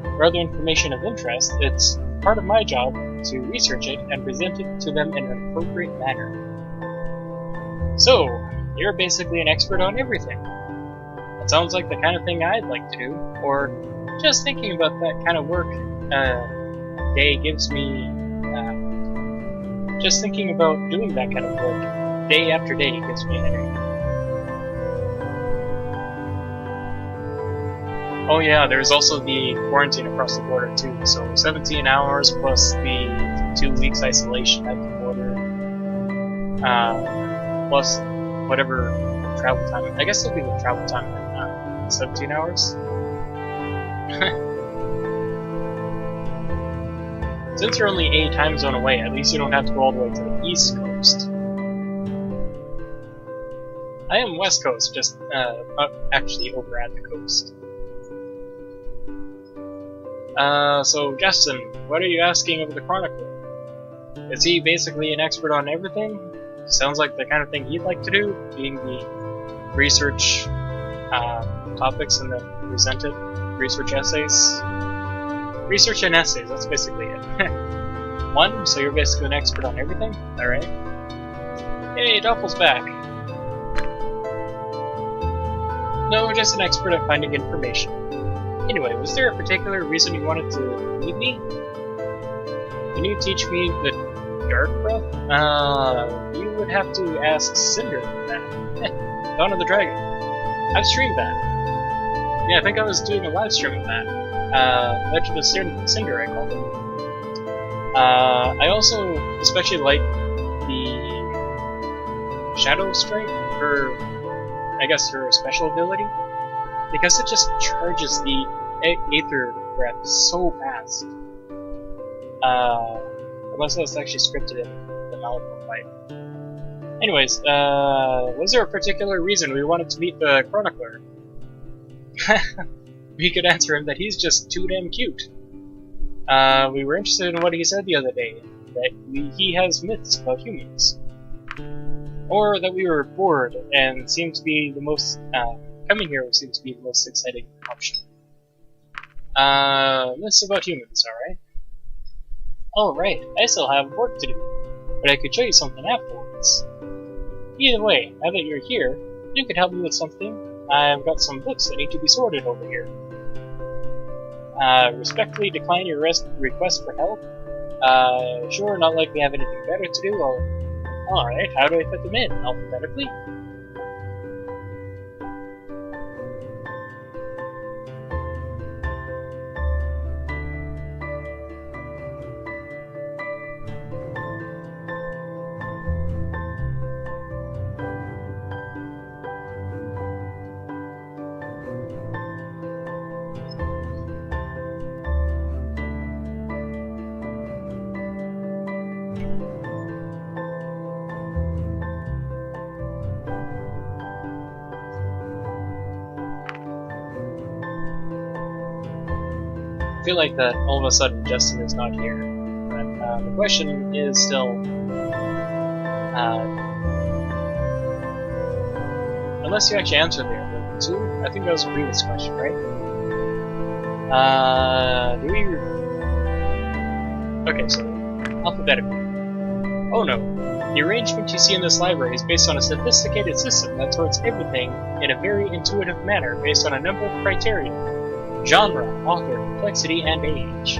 or other information of interest. It's part of my job to research it and present it to them in an appropriate manner. So, you're basically an expert on everything. It sounds like the kind of thing I'd like to do, or just thinking about that kind of work day gives me... just thinking about doing that kind of work day after day gives me a headache. Oh yeah, there's also the quarantine across the border too, so 17 hours plus the 2 weeks isolation at the border. Plus whatever travel time. I guess it'll be the travel time in 17 hours. Since you're only a time zone away, at least you don't have to go all the way to the East Coast. I am West Coast, just actually over at the coast. So Justin, what are you asking of the Chronicler? Is he basically an expert on everything? Sounds like the kind of thing he'd like to do, being the research topics and then present it, research essays. Research and essays, that's basically it. One, so you're basically an expert on everything? Alright. Hey, Doffel's back. No, just an expert at finding information. Anyway, was there a particular reason you wanted to meet me? Can you teach me the Dark Breath? You would have to ask Cinder for that. Dawn of the Dragon. I've streamed that. Yeah, I think I was doing a live stream of that. Legend of Cinder, I called it. I also especially like the Shadow Strike, I guess her special ability, because it just charges the Aether Breath so fast. Unless that's actually scripted in the Malifaux fight. Anyways, was there a particular reason we wanted to meet the Chronicler? We could answer him that he's just too damn cute. We were interested in what he said the other day, that he has myths about humans. Or that we were bored and seemed to be the most, coming here seems to be the most exciting option. Myths about humans, alright? Oh right, I still have work to do, but I could show you something afterwards. Either way, now that you're here, you could help me with something. I've got some books that need to be sorted over here. Respectfully decline your request for help. Sure, not like we have anything better to do. Well, alright, how do I fit them in? Alphabetically? I feel like that all of a sudden Justin is not here. But the question is still, unless you actually answered the other two, I think that was a previous question, right? Do we? Okay, so alphabetically. Oh no, the arrangement you see in this library is based on a sophisticated system that sorts everything in a very intuitive manner based on a number of criteria. Genre, author, complexity, and age.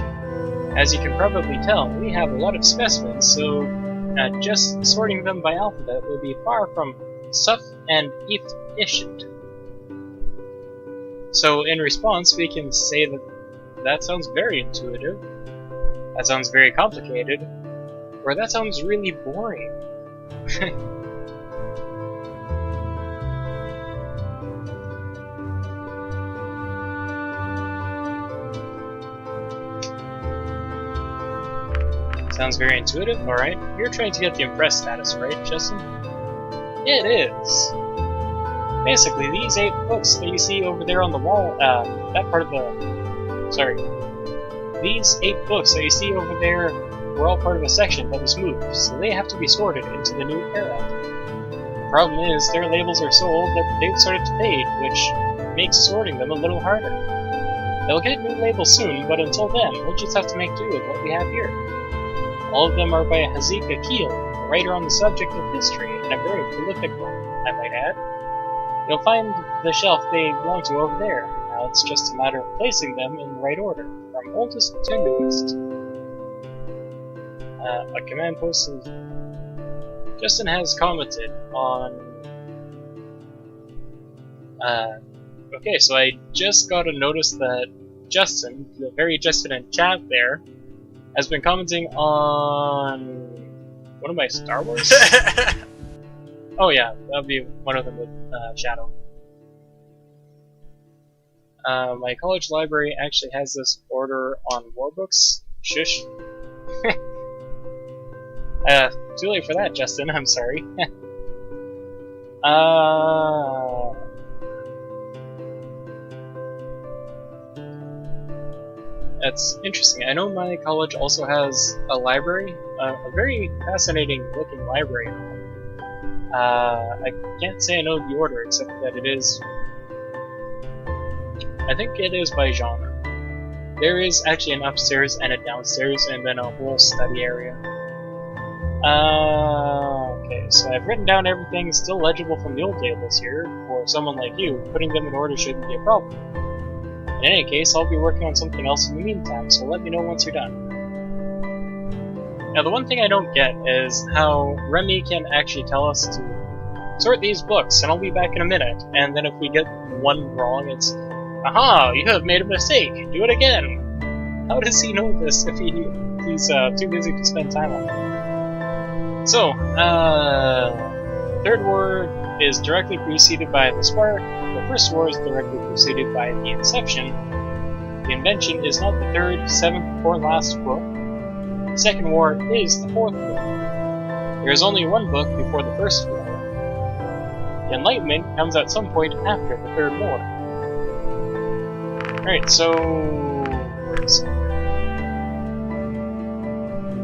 As you can probably tell, we have a lot of specimens, so just sorting them by alphabet will be far from suff and efficient. So in response, we can say that sounds very intuitive, that sounds very complicated, or that sounds really boring. Sounds very intuitive, alright. You're trying to get the impressed status, right, Justin? It is. Basically, these 8 books that you see over there on the wall, that part of the... Sorry. These 8 books that you see over there were all part of a section that was moved, so they have to be sorted into the new era. The problem is, their labels are so old that they've started to fade, which makes sorting them a little harder. They'll get new labels soon, but until then, we'll just have to make do with what we have here. All of them are by Hazika Keel, a writer on the subject of history, and a very prolific one, I might add. You'll find the shelf they belong to over there. Now it's just a matter of placing them in the right order, from oldest to newest. A command post is... Justin has commented on... okay, so I just got a notice that Justin, the very Justin in chat there, has been commenting on one of my Star Wars? Oh yeah, that would be one of them with Shadow. My college library actually has this order on war books. Shush. Too late for that, Justin, I'm sorry. That's interesting. I know my college also has a library, a very fascinating looking library. I can't say I know the order, except that it is... I think it is by genre. There is actually an upstairs and a downstairs, and then a whole study area. Okay, so I've written down everything still legible from the old tables here. For someone like you, putting them in order shouldn't be a problem. In any case, I'll be working on something else in the meantime, so let me know once you're done. Now, the one thing I don't get is how Remy can actually tell us to sort these books, and I'll be back in a minute, and then if we get one wrong, it's, aha, you have made a mistake, do it again! How does he know this if he's too busy to spend time on it? So, third war is directly preceded by the spark, the first war is directly preceded by the inception, the invention is not the third, seventh, or last book, the second war is the fourth book. There is only one book before the first war. The Enlightenment comes at some point after the third war. Alright, so... where is it?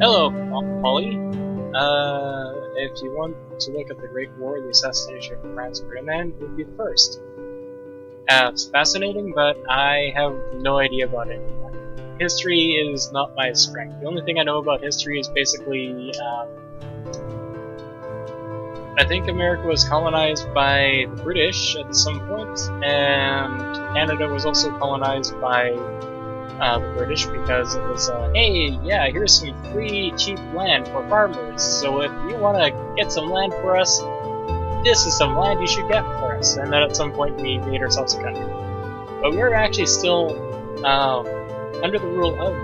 Hello, Polly. If you want to look at the Great War, the assassination of Franz Ferdinand would be the first. It's fascinating, but I have no idea about it. History is not my strength. The only thing I know about history is basically, I think America was colonized by the British at some point, and Canada was also colonized by the British because it was, hey, yeah, here's some free, cheap land for farmers, so if you want to get some land for us, this is some land you should get for us. And then at some point we made ourselves a country. But we were actually still under the rule of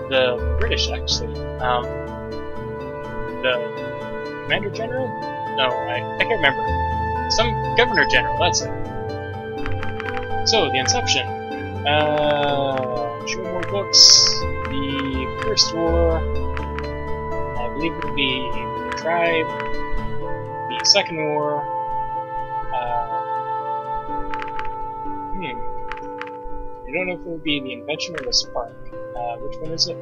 the British, actually. The Commander General? No, I can't remember. Some Governor General, that's it. So, the Inception. Show more books. The First War. I believe it would be the Tribe. The Second War. I don't know if it would be the Invention or the Spark. Which one is it?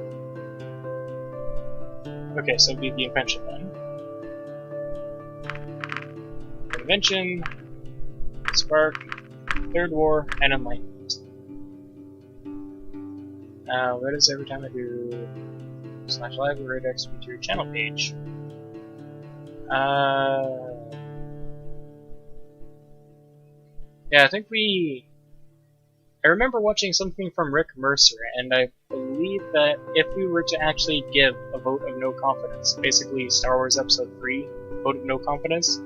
Okay, so it would be the Invention then. Invention, Spark, Third War, and Enlightenment. What is every time I do /live or redex to your channel page? Yeah, I think I remember watching something from Rick Mercer, and I believe that if we were to actually give a vote of no confidence, basically Star Wars Episode 3, vote of no confidence,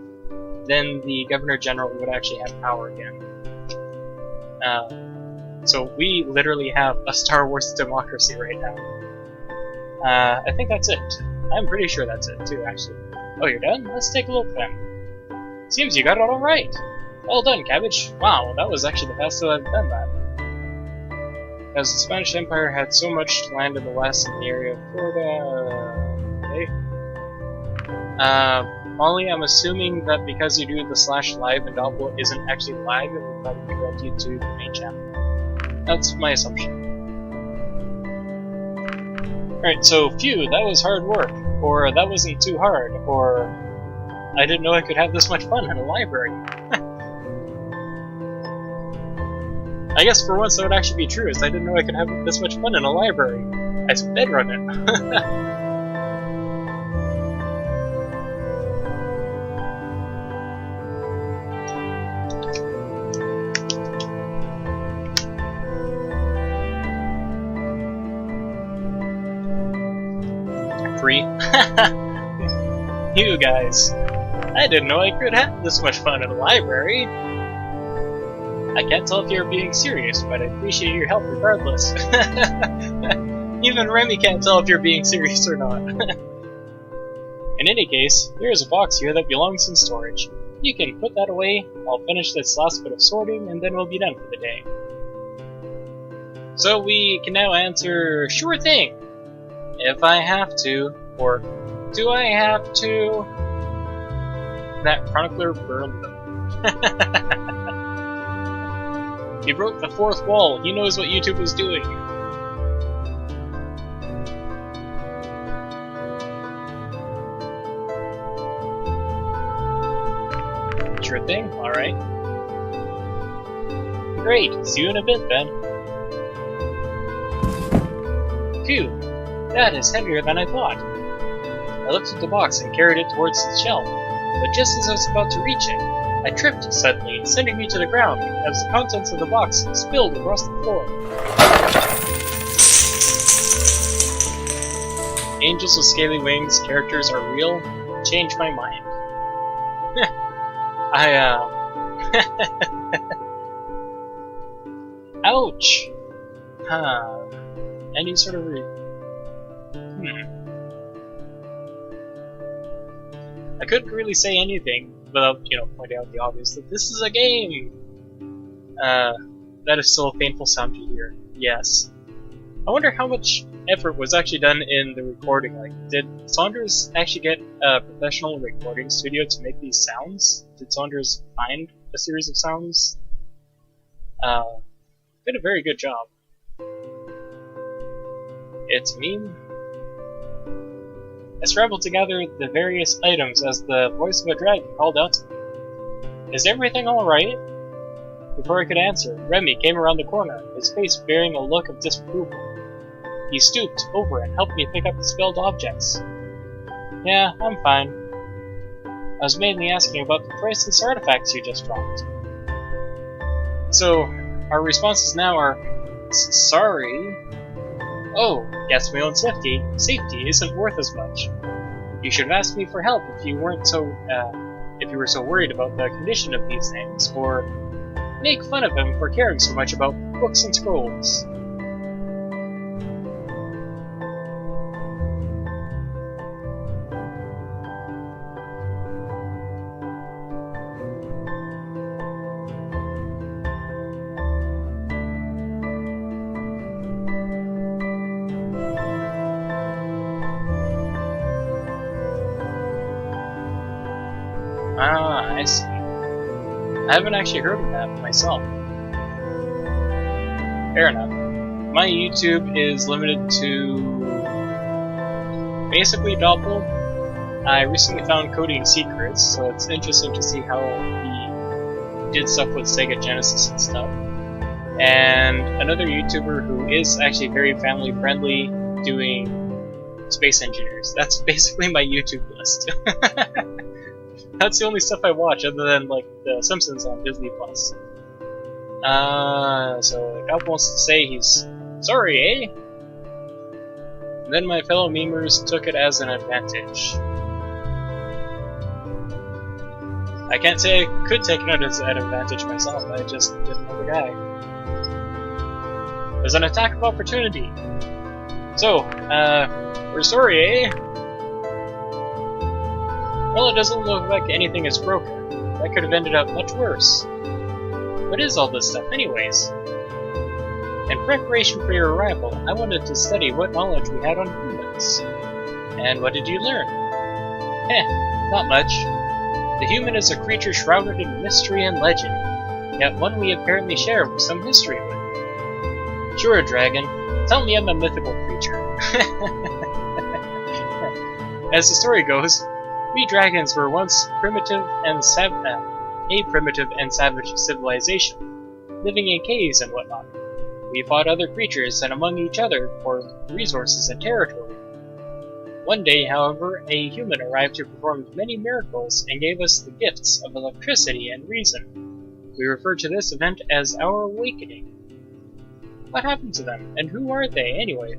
then the Governor General would actually have power again. So we literally have a Star Wars democracy right now. I think that's it. I'm pretty sure that's it too, actually. Oh, you're done? Let's take a look then. Seems you got it all right. Well done, Cabbage. Wow, that was actually the fastest I've done that. As the Spanish Empire had so much land in the west in the area of Florida... Okay. Molly, I'm assuming that because you do the /live and Doppel isn't actually live, it will probably direct you to the main channel. That's my assumption. Alright, so phew, that was hard work, or that wasn't too hard, or I didn't know I could have this much fun in a library. I guess for once that would actually be true, is I didn't know I could have this much fun in a library. I speedrun it. 3. You guys. I didn't know I could have this much fun in a library. I can't tell if you're being serious, but I appreciate your help regardless. Even Remy can't tell if you're being serious or not. In any case, there is a box here that belongs in storage. You can put that away, I'll finish this last bit of sorting, and then we'll be done for the day. So we can now answer, sure thing! If I have to, or do I have to? That chronicler burned them. He broke the fourth wall, he knows what YouTube is doing. Sure thing, alright. Great, see you in a bit then. Phew, that is heavier than I thought. I lifted the box and carried it towards the shelf, but just as I was about to reach it, I tripped suddenly, sending me to the ground as the contents of the box spilled across the floor. Angels with Scaly Wings characters are real? Changed my mind. Ouch! Huh. Any sort of I couldn't really say anything without, pointing out the obvious that this is a game! That is still a painful sound to hear. Yes. I wonder how much effort was actually done in the recording. Like, did Saunders actually get a professional recording studio to make these sounds? Did Saunders find a series of sounds? Did a very good job. It's me. I scrambled to gather the various items as the voice of a dragon called out to me. Is everything alright? Before I could answer, Remy came around the corner, his face bearing a look of disapproval. He stooped over and helped me pick up the spilled objects. Yeah, I'm fine. I was mainly asking about the priceless artifacts you just dropped. So, our responses now are, sorry. Oh, guess my own safety isn't worth as much. You should have asked me for help if you were so worried about the condition of these things, or make fun of him for caring so much about books and scrolls. Ah, I see. I haven't actually heard of that myself. Fair enough. My YouTube is limited to basically Doppel. I recently found Coding Secrets, so it's interesting to see how he did stuff with Sega Genesis and stuff. And another YouTuber who is actually very family friendly, doing space engineers. That's basically my YouTube list. That's the only stuff I watch, other than like The Simpsons on Disney Plus. So Cal wants to say he's sorry, eh? And then my fellow memers took it as an advantage. I can't say I could take it as an advantage myself. I just didn't know the guy. There's an attack of opportunity. So, we're sorry, eh? Well, it doesn't look like anything is broken. That could have ended up much worse. What is all this stuff, anyways? In preparation for your arrival, I wanted to study what knowledge we had on humans. And what did you learn? Not much. The human is a creature shrouded in mystery and legend, yet one we apparently share some history with. Sure, dragon. Tell me I'm a mythical creature. As the story goes, we dragons were once a primitive and savage civilization, living in caves and whatnot. We fought other creatures and among each other for resources and territory. One day, however, a human arrived who performed many miracles and gave us the gifts of electricity and reason. We refer to this event as our awakening. What happened to them, and who are they, anyway?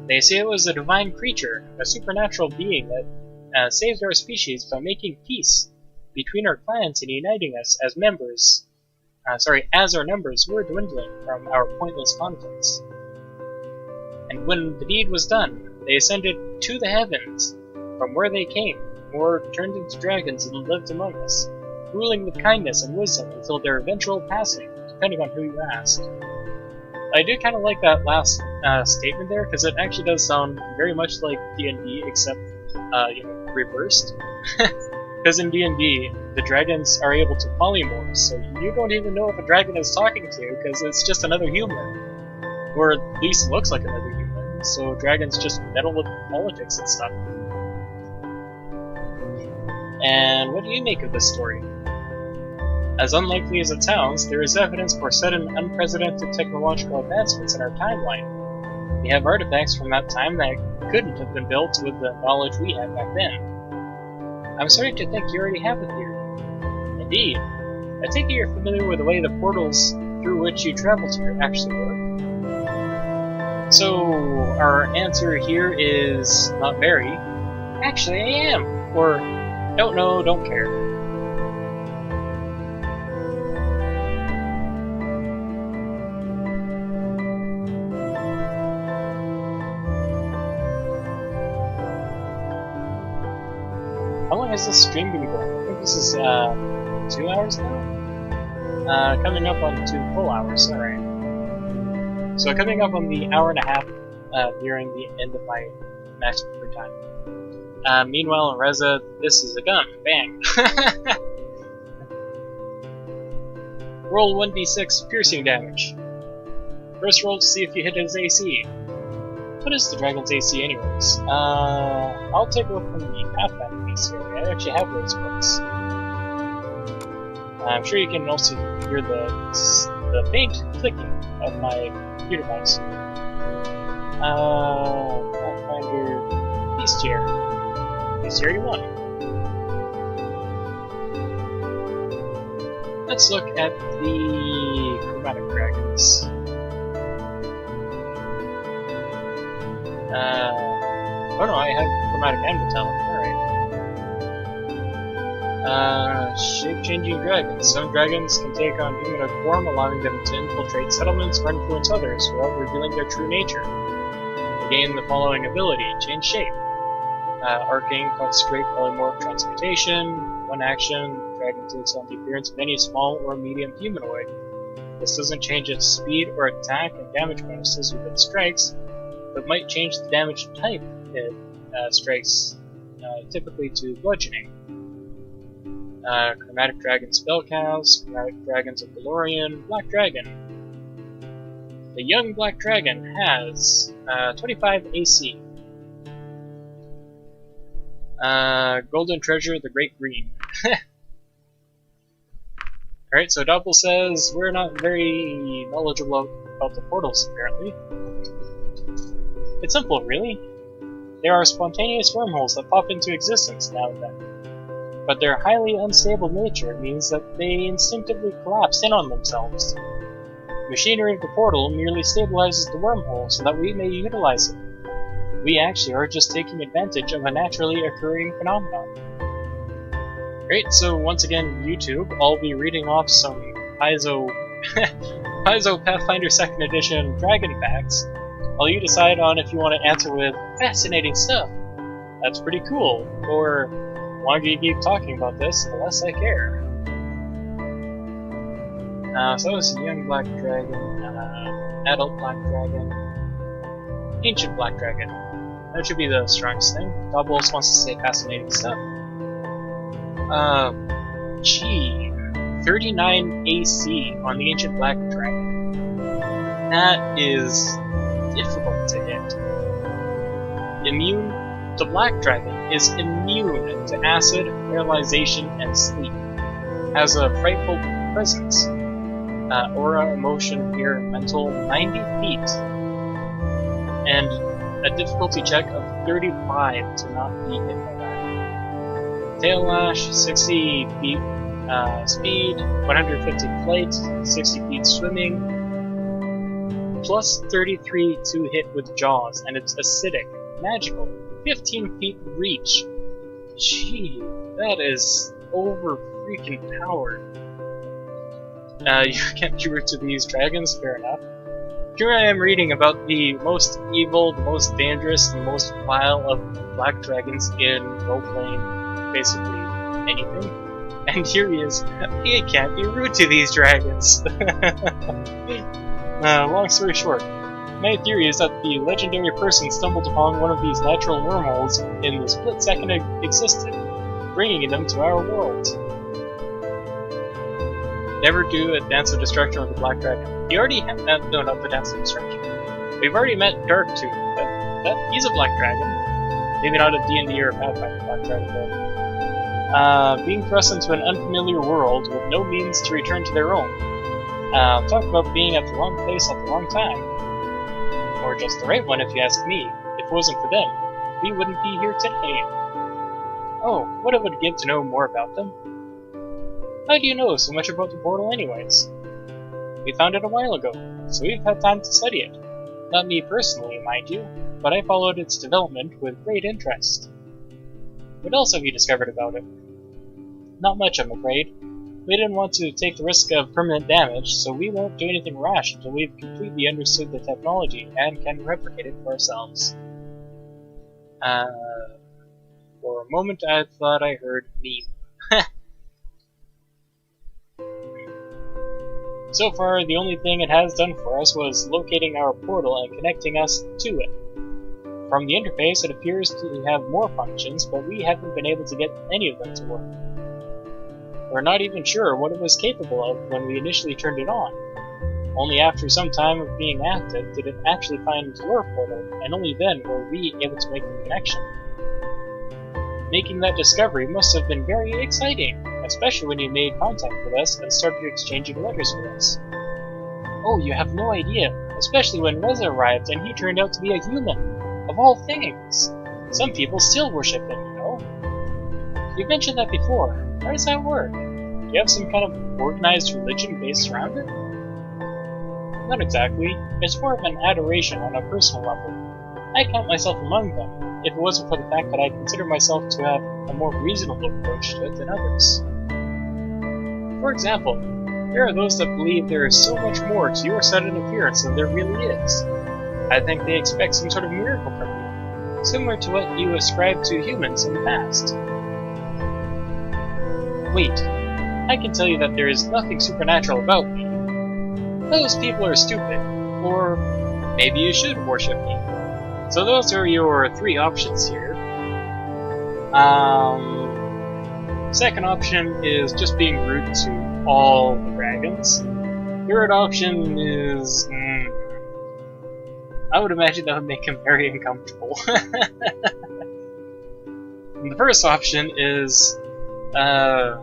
They say it was a divine creature, a supernatural being that saved our species by making peace between our clans and uniting us as members. As our numbers were dwindling from our pointless conflicts. And when the deed was done, they ascended to the heavens, from where they came, or turned into dragons and lived among us, ruling with kindness and wisdom until their eventual passing, depending on who you ask. I do kind of like that last statement there, because it actually does sound very much like D&D, except, reversed. Because in D&D, the dragons are able to polymorph, so you don't even know if a dragon is talking to you, because it's just another human. Or at least looks like another human, so dragons just meddle with politics and stuff. And what do you make of this story? As unlikely as it sounds, there is evidence for sudden unprecedented technological advancements in our timeline. We have artifacts from that time that couldn't have been built with the knowledge we had back then. I'm starting to think you already have a theory. Indeed. I take it you're familiar with the way the portals through which you travel to actually work. So, our answer here is not very. Actually, I am. Or, don't know, don't care. How long has this stream been going? I think this is 2 hours now? Coming up on 2 full hours, alright. So coming up on the hour and a half nearing the end of my maximum free time. Meanwhile in Reza, this is a gun. Bang! Roll 1d6 piercing damage. First roll to see if you hit his AC. What is the dragon's AC anyways? I'll take a look from the Pathfinder piece here. I actually have those books. I'm sure you can also hear the faint clicking of my computer mouse. Pathfinder Bestiary. Bestiary 1. Let's look at the chromatic dragons. Oh no, I have chromatic and metallic, alright. Shape-changing dragons. Some dragons can take on humanoid form, allowing them to infiltrate settlements or influence others without revealing their true nature. They gain the following ability: change shape. Arcane, Concentrate, Polymorph, Transmutation. One action, the dragon takes on the appearance of any small or medium humanoid. This doesn't change its speed or attack and damage bonuses with its strikes, but might change the damage type it strikes, typically to bludgeoning. Chromatic Dragon Spellcast, Chromatic Dragons of Galorian, Black Dragon. The young Black Dragon has 25 AC. Golden Treasure, the Great Green. Alright, so Doppel says we're not very knowledgeable about the portals, apparently. It's simple, really. There are spontaneous wormholes that pop into existence now and then. But their highly unstable nature means that they instinctively collapse in on themselves. The machinery of the portal merely stabilizes the wormhole so that we may utilize it. We actually are just taking advantage of a naturally occurring phenomenon. Great, so once again, YouTube, I'll be reading off some Paizo Pathfinder 2nd Edition Dragon Facts, while you decide on if you want to answer with fascinating stuff. That's pretty cool. Or the longer you keep talking about this, the less I care. So that was a young black dragon, adult black dragon, ancient black dragon. That should be the strongest thing. Double wants to say fascinating stuff. 39 AC on the ancient black dragon. That is difficult to hit. The black dragon is immune to acid, paralyzation, and sleep. Has a frightful presence. Aura, emotion, fear, mental, 90 feet. And a difficulty check of 35 to not be hit by that. Tail lash, 60 feet speed, 150 flight, 60 feet swimming, plus 33 to hit with jaws, and it's acidic, magical, 15 feet reach. Gee, that is over freaking powered. You can't be rude to these dragons, fair enough. Here I am reading about the most evil, the most dangerous, the most vile of black dragons in role-playing basically anything. And here he is. He can't be rude to these dragons. Long story short, my theory is that the legendary person stumbled upon one of these natural wormholes in the split second it existed, bringing them to our world. Never do a Dance of Destruction with the Black Dragon. You already have no, not the Dance of Destruction. We've already met Darktooth, but he's a Black Dragon. Maybe not a D&D or a Pathfinder Black Dragon, though. Being thrust into an unfamiliar world with no means to return to their own. Talk about being at the wrong place at the wrong time. Or just the right one if you ask me. If it wasn't for them, we wouldn't be here today. Oh, what it would give to know more about them. How do you know so much about the portal anyways? We found it a while ago, so we've had time to study it. Not me personally, mind you, but I followed its development with great interest. What else have you discovered about it? Not much, I'm afraid. We didn't want to take the risk of permanent damage, so we won't do anything rash until we've completely understood the technology and can replicate it for ourselves. For a moment I thought I heard meme. So far, the only thing it has done for us was locating our portal and connecting us to it. From the interface, it appears to have more functions, but we haven't been able to get any of them to work. We're not even sure what it was capable of when we initially turned it on. Only after some time of being active did it actually find your portal, and only then were we able to make the connection. Making that discovery must have been very exciting, especially when you made contact with us and started exchanging letters with us. Oh, you have no idea, especially when Reza arrived and he turned out to be a human, of all things. Some people still worship him, you know. You mentioned that before. How does that work? Do you have some kind of organized religion based around it? Not exactly. It's more of an adoration on a personal level. I count myself among them, if it wasn't for the fact that I consider myself to have a more reasonable approach to it than others. For example, there are those that believe there is so much more to your sudden appearance than there really is. I think they expect some sort of miracle from you, similar to what you ascribed to humans in the past. Wait, I can tell you that there is nothing supernatural about me. Those people are stupid, or maybe you should worship me. So those are your three options here. Second option is just being rude to all the dragons. Third option is... I would imagine that would make him very uncomfortable. And the first option is... yeah,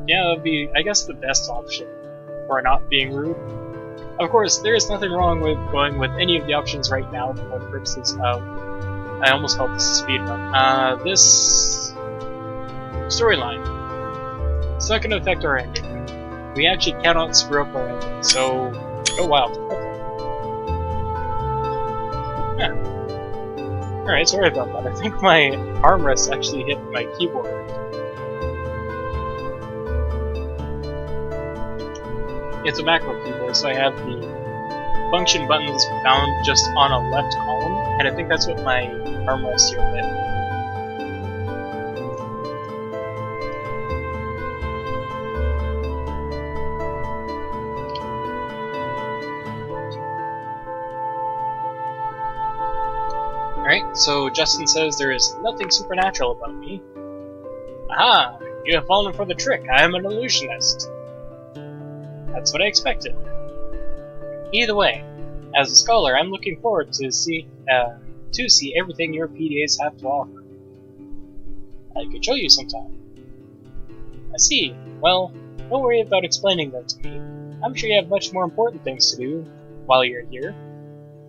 that would be, I guess, the best option for not being rude. Of course, there is nothing wrong with going with any of the options right now for the purposes of... I almost called this a speedrun. This storyline. It's not going to affect our ending. We actually cannot screw up our ending, so go wild. Okay. Yeah. Alright, sorry about that. I think my armrest actually hit my keyboard. It's a macro keyboard, so I have the function buttons found just on a left column, and I think that's what my armrest here did. Alright, so Justin says there is nothing supernatural about me. Aha! You have fallen for the trick. I am an illusionist. That's what I expected. Either way, as a scholar, I'm looking forward to see everything your PDAs have to offer. I could show you sometime. I see. Well, don't worry about explaining that to me. I'm sure you have much more important things to do while you're here.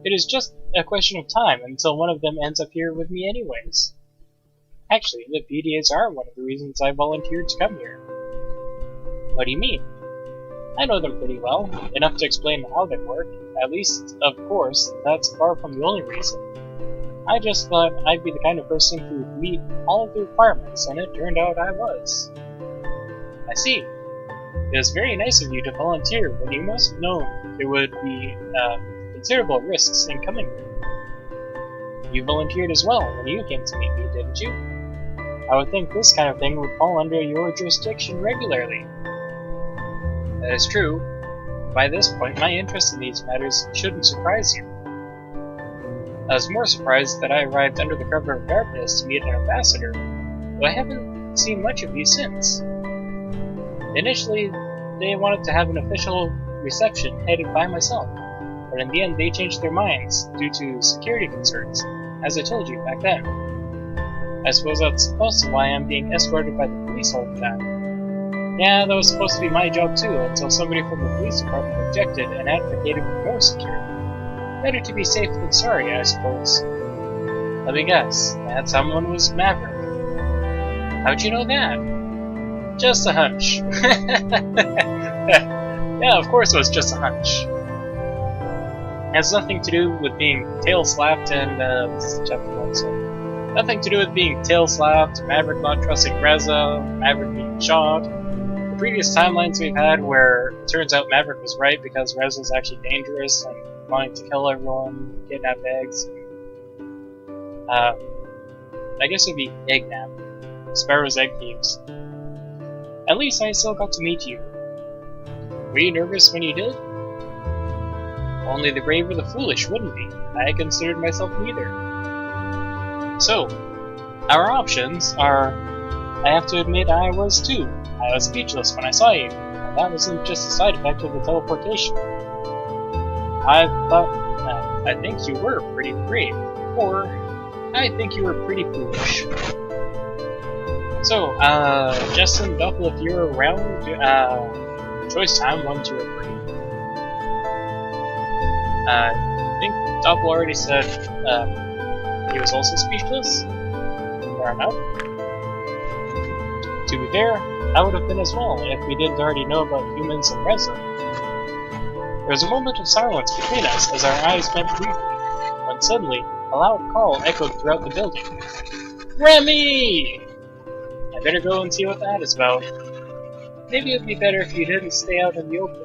It is just a question of time until one of them ends up here with me anyways. Actually, the PDAs are one of the reasons I volunteered to come here. What do you mean? I know them pretty well, enough to explain how they work. At least, of course, that's far from the only reason. I just thought I'd be the kind of person who would meet all of the requirements, and it turned out I was. I see. It was very nice of you to volunteer, but you must have known there would be considerable risks in coming here. You volunteered as well when you came to meet me, didn't you? I would think this kind of thing would fall under your jurisdiction regularly. That is true. By this point, my interest in these matters shouldn't surprise you. I was more surprised that I arrived under the cover of darkness to meet an ambassador, though I haven't seen much of you since. Initially, they wanted to have an official reception headed by myself, but in the end they changed their minds due to security concerns, as I told you back then. I suppose that's also why I'm being escorted by the police all the time. Yeah, that was supposed to be my job too, until somebody from the police department objected and advocated for more security. Better to be safe than sorry, I suppose. Let me guess, that someone was Maverick. How'd you know that? Just a hunch. Yeah, of course it was just a hunch. It has nothing to do with being tail slapped and, this is chapter 1, so... Nothing to do with being tail slapped, Maverick not trusting Reza, Maverick being shot. The previous timelines we've had where it turns out Maverick was right because Reza's actually dangerous and wanting to kill everyone, kidnap eggs. I guess it'd be egg nap. Sparrow's egg thieves. At least I still got to meet you. Were you nervous when you did? Only the brave or the foolish wouldn't be. I considered myself neither. So, our options are... I have to admit I was too. I was speechless when I saw you, and that wasn't just a side effect of the teleportation. I think you were pretty brave, or I think you were pretty foolish. So, Justin, Doppel, if you're around, choice time, 1, 2, or 3. I think Doppel already said, he was also speechless. Fair enough. To be fair, I would have been as well if we didn't already know about humans and Reza. There was a moment of silence between us as our eyes met briefly, when suddenly a loud call echoed throughout the building. Remy! I better go and see what that is about. Maybe it would be better if you didn't stay out in the open.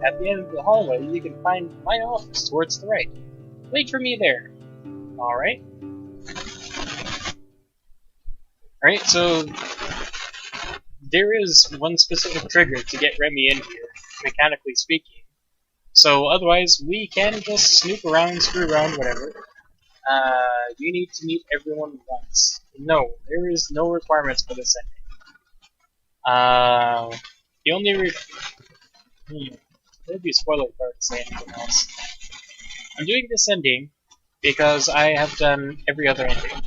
At the end of the hallway, you can find my office towards the right. Wait for me there. Alright. Alright, so there is one specific trigger to get Remy in here, mechanically speaking. So otherwise, we can just snoop around, screw around, whatever. You need to meet everyone once. No, there is no requirements for this ending. The only there'd be a spoiler part to say anything else. I'm doing this ending because I have done every other ending.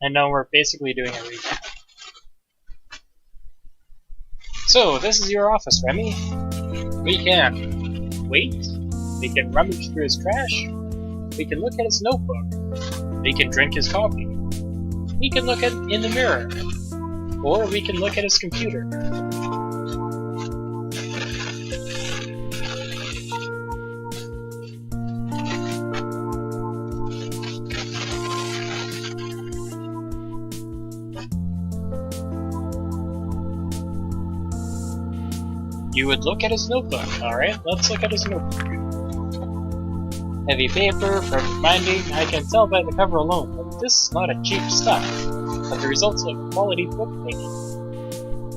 And now we're basically doing a recap. So, this is your office, Remy. We can wait, we can rummage through his trash, we can look at his notebook, we can drink his coffee, we can look in the mirror, or we can look at his computer. You would look at his notebook. Alright, let's look at his notebook. Heavy paper, perfect binding. I can tell by the cover alone that this is not a cheap stuff, but the results of quality bookmaking.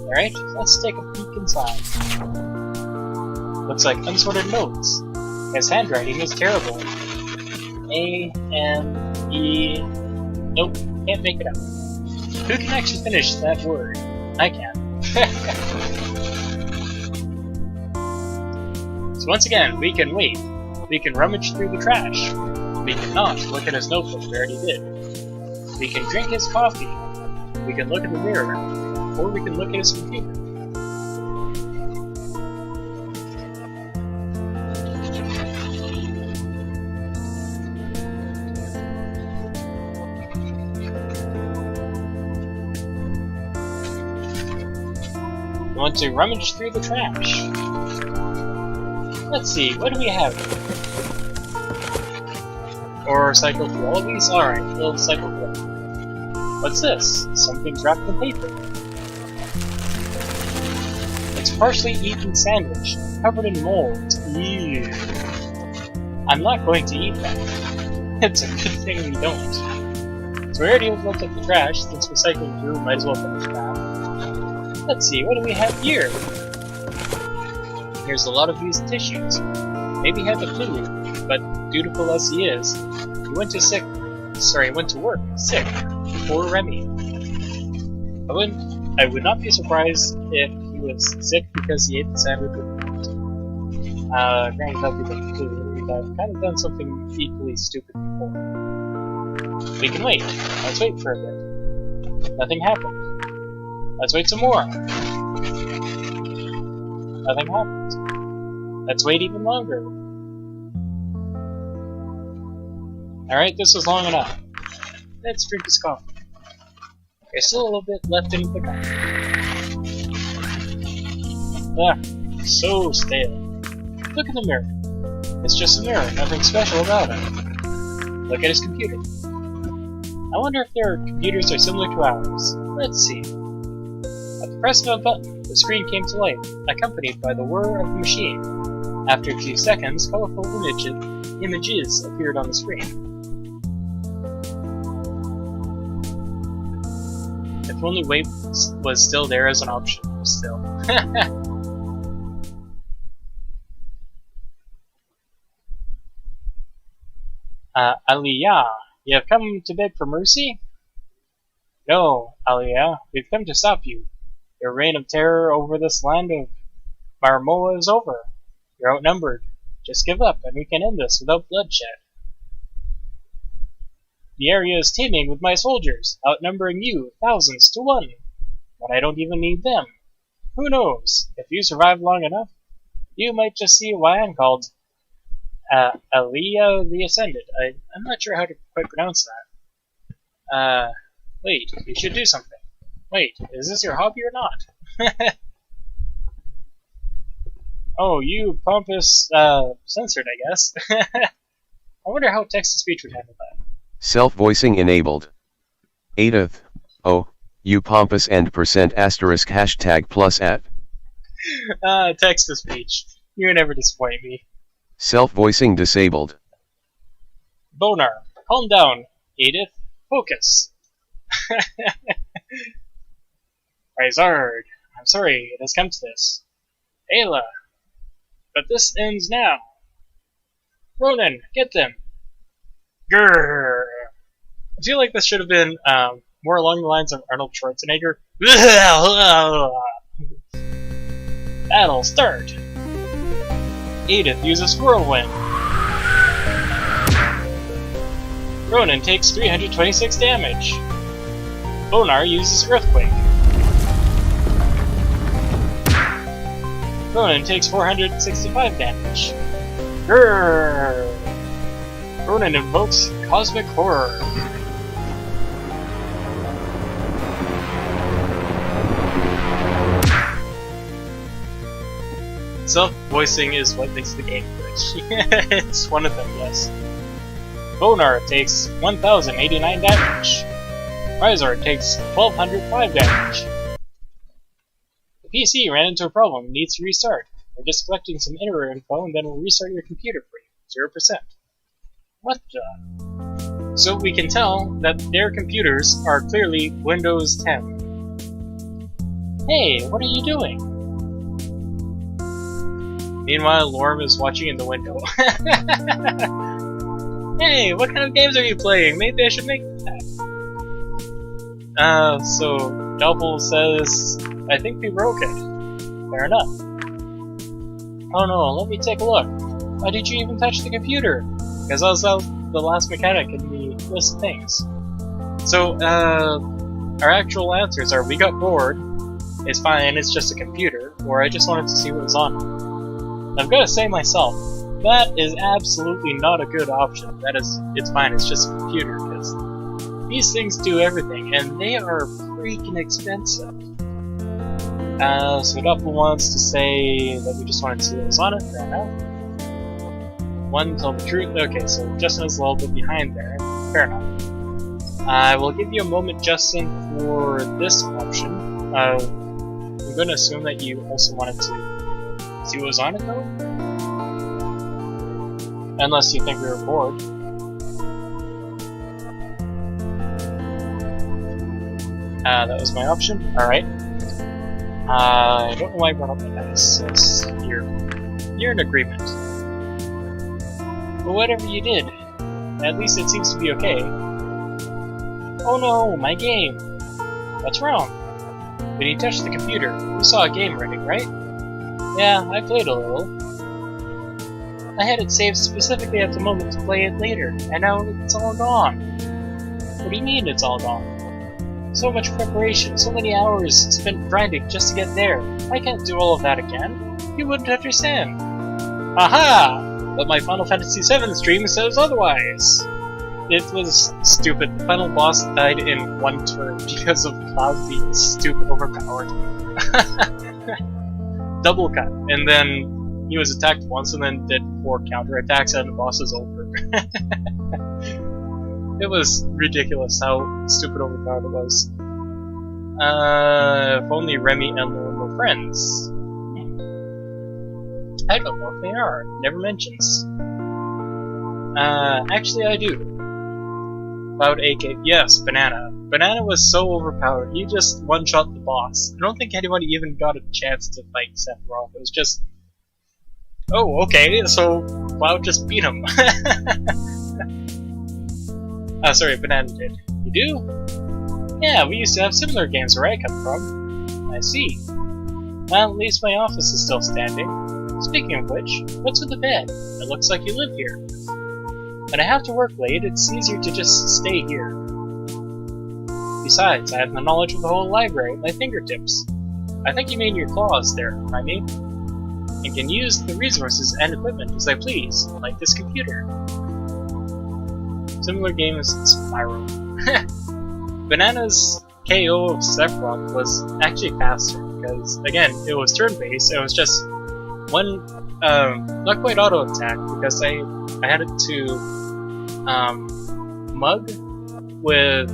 Alright, let's take a peek inside. Looks like unsorted notes. His handwriting is terrible. A, M, E... Nope, can't make it out. Who can actually finish that word? I can. Once again, we can wait. We can rummage through the trash. We cannot look at his notebook, we already did. We can drink his coffee. We can look in the mirror. Or we can look at his computer. We want to rummage through the trash. Let's see, what do we have? Or cycle through all of these? Alright, we'll cycle through. What's this? Something's wrapped in paper. It's a partially eaten sandwich, covered in mold. Ew. I'm not going to eat that. It's a good thing we don't. So we already looked at the trash, since we're cycling through, might as well finish that. Let's see, what do we have here? Here's a lot of these tissues. Maybe he had the flu, but dutiful as he is, he went to work sick before Remy. I would not be surprised if he was sick because he ate the sandwich with meat. Granted, that'd be the flu. We've kind of done something equally stupid before. We can wait. Let's wait for a bit. Nothing happened. Let's wait some more. Nothing happened. Let's wait even longer. Alright, this was long enough. Let's drink this coffee. There's still a little bit left in the coffee. Ah, so stale. Look at the mirror. It's just a mirror, nothing special about it. Look at his computer. I wonder if their computers are similar to ours. Let's see. At the press of a button, the screen came to life, accompanied by the whir of the machine. After a few seconds, colorful images appeared on the screen. If only wait was still there as an option. Still. Aliyah, you have come to beg for mercy? No, Aliyah, we've come to stop you. Your reign of terror over this land of Marmoa is over. You're outnumbered. Just give up, and we can end this without bloodshed. The area is teeming with my soldiers, outnumbering you thousands to 1. But I don't even need them. Who knows? If you survive long enough, you might just see why I'm called Aliyah the Ascended. I'm not sure how to quite pronounce that. Wait, you should do something. Wait, is this your hobby or not? Oh, you pompous, censored, I guess. I wonder how text-to-speech would handle that. Self-voicing enabled. ADF. Oh, you pompous and %** hashtag plus at. Text-to-speech. You never disappoint me. Self-voicing disabled. Bonar, calm down. Edith, focus. Rizard, I'm sorry it has come to this. Ayla, but this ends now. Ronan, get them. Grrr. I feel like this should have been more along the lines of Arnold Schwarzenegger. Battle start. Edith uses whirlwind. Ronan takes 326 damage. Bonar uses earthquake. Ronan takes 465 damage. Grrr. Ronan invokes cosmic horror. Self-voicing is what makes the game good. It's one of them, yes. Bonar takes 1089 damage. Rizard takes 1205 damage. The PC ran into a problem and needs to restart. We're just collecting some inner info and then we'll restart your computer for you. 0%. What the? So we can tell that their computers are clearly Windows 10. Hey, what are you doing? Meanwhile, Lorm is watching in the window. Hey, what kind of games are you playing? Maybe I should make that. So Double says, I think we broke it. Fair enough. Oh no, let me take a look. Why did you even touch the computer? Because I was the last mechanic in the list of things. So, our actual answers are we got bored, it's fine, it's just a computer, or I just wanted to see what was on it. I've got to say myself, that is absolutely not a good option. It's fine, it's just a computer, because these things do everything, and they are freaking expensive. So Doppel wants to say that we just wanted to see what was on it, fair enough. One tell the truth, okay, so Justin is a little bit behind there, fair enough. I will give you a moment, Justin, for this option. I'm going to assume that you also wanted to see what was on it, though? Unless you think we were bored. That was my option. Alright. I don't know why I brought up the dice. You're in agreement. But whatever you did, at least it seems to be okay. Oh no, my game! What's wrong? When you touched the computer, you saw a game running, right? Yeah, I played a little. I had it saved specifically at the moment to play it later, and now it's all gone. What do you mean it's all gone? So much preparation, so many hours spent grinding just to get there. I can't do all of that again. You wouldn't understand. Aha! But my Final Fantasy VII stream says otherwise. it was stupid. The final boss died in one turn because of Cloud being stupid overpowered. Double cut, and then he was attacked once and then did 4 counterattacks and the boss is over. It was ridiculous how stupid overpowered it was. If only Remy and Lou were friends. I don't know if they are. Never mentions. Actually I do. Cloud AK. Yes, Banana. Banana was so overpowered. He just one-shot the boss. I don't think anybody even got a chance to fight Sephiroth. It was just... Oh, okay, so Cloud just beat him. Sorry, Banana did. You do? Yeah, we used to have similar games where I come from. I see. Well, at least my office is still standing. Speaking of which, what's with the bed? It looks like you live here. When I have to work late, it's easier to just stay here. Besides, I have the knowledge of the whole library at my fingertips. I think you mean your claws there, Remy. And can use the resources and equipment as I please, like this computer. Similar game as Spyro. Banana's KO of Sephiroth was actually faster, because, again, it was turn-based, it was just one, not quite auto-attack, because I had it to, mug with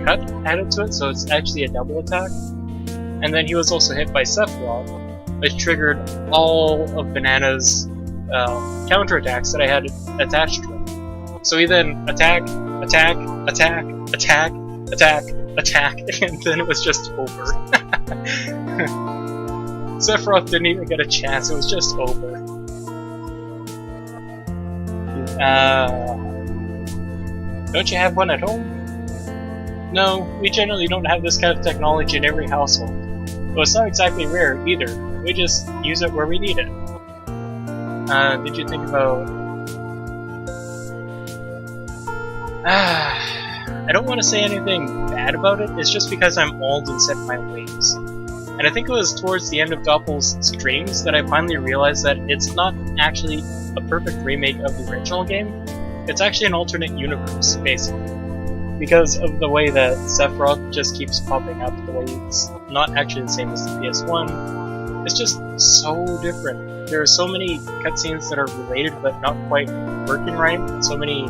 cut added to it, so it's actually a double attack. And then he was also hit by Sephiroth, which triggered all of Banana's counterattacks that I had attached to him. So he then attack, attack, attack, attack, attack, attack, and then it was just over. Sephiroth didn't even get a chance, it was just over. Don't you have one at home? No, we generally don't have this kind of technology in every household. Well, it's not exactly rare either. We just use it where we need it. Did you think about... I don't want to say anything bad about it, it's just because I'm old and set in my ways. And I think it was towards the end of Doppel's streams that I finally realized that it's not actually a perfect remake of the original game. It's actually an alternate universe, basically. Because of the way that Sephiroth just keeps popping up, the way it's not actually the same as the PS1. It's just so different. There are so many cutscenes that are related but not quite working right, and so many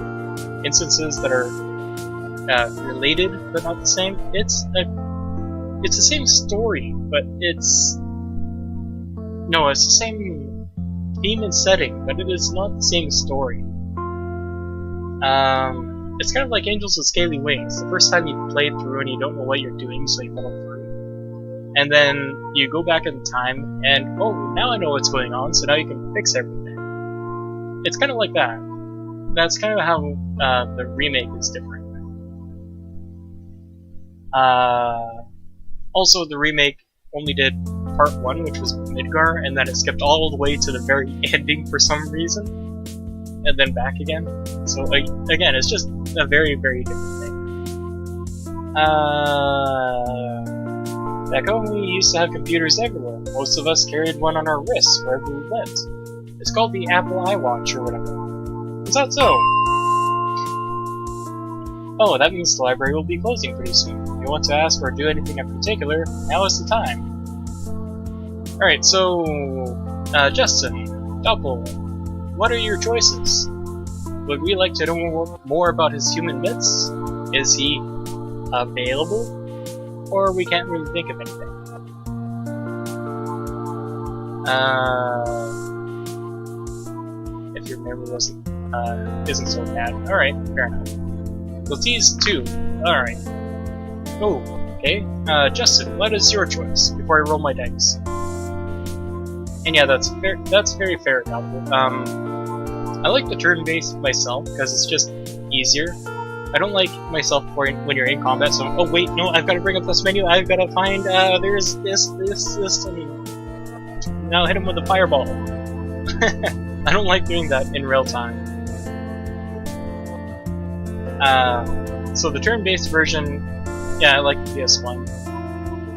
instances that are related but not the same. It's the same story, but it's the same theme and setting, but it is not the same story. It's kind of like Angels with Scaly Wings. The first time you play through and you don't know what you're doing, so you muddle through. And then you go back in time and, oh, now I know what's going on, so now you can fix everything. It's kind of like that. That's kind of how the remake is different. Also, the remake only did part 1, which was Midgar, and then it skipped all the way to the very ending for some reason, and then back again. So, again, it's just a very, very different thing. Back home, we used to have computers everywhere. Most of us carried one on our wrists wherever we went. It's called the Apple iWatch or whatever. Is that so? Oh, that means the library will be closing pretty soon. If you want to ask or do anything in particular, now is the time. Alright, so... Justin, Doppel, what are your choices? Would we like to know more about his human bits? Is he available? Or we can't really think of anything. If your memory isn't so bad. Alright, fair enough. We'll tease 2. Alright. Oh, okay. Justin, what is your choice before I roll my dice? And yeah, that's very fair, Doppel. I like the turn-based myself because it's just easier. I don't like myself when you're in combat, so oh wait, no, I've got to bring up this menu, I've got to find, there's this, and now hit him with a fireball. I don't like doing that in real time. So the turn-based version, yeah, I like the PS1.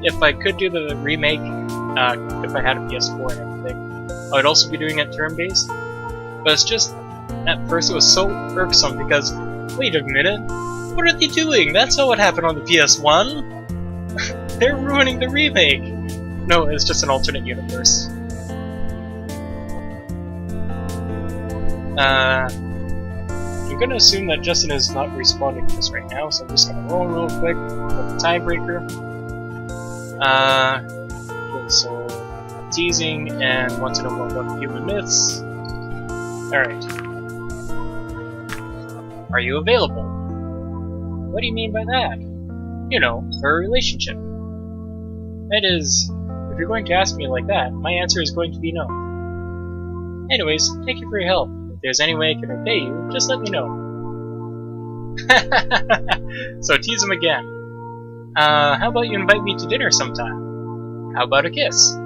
If I could do the remake, if I had a PS4 and everything, I would also be doing it turn-based. But it's just, at first it was so irksome because Wait a minute. What are they doing? That's not what happened on the PS1. They're ruining the remake. No, it's just an alternate universe. I'm gonna assume that Justin is not responding to this right now, so I'm just gonna roll real quick with the tiebreaker. Okay, so teasing and want to know more about human myths. Alright. Are you available? What do you mean by that? You know, for a relationship. That is, if you're going to ask me like that, my answer is going to be no. Anyways, thank you for your help. If there's any way I can repay you, just let me know. So tease him again. How about you invite me to dinner sometime? How about a kiss?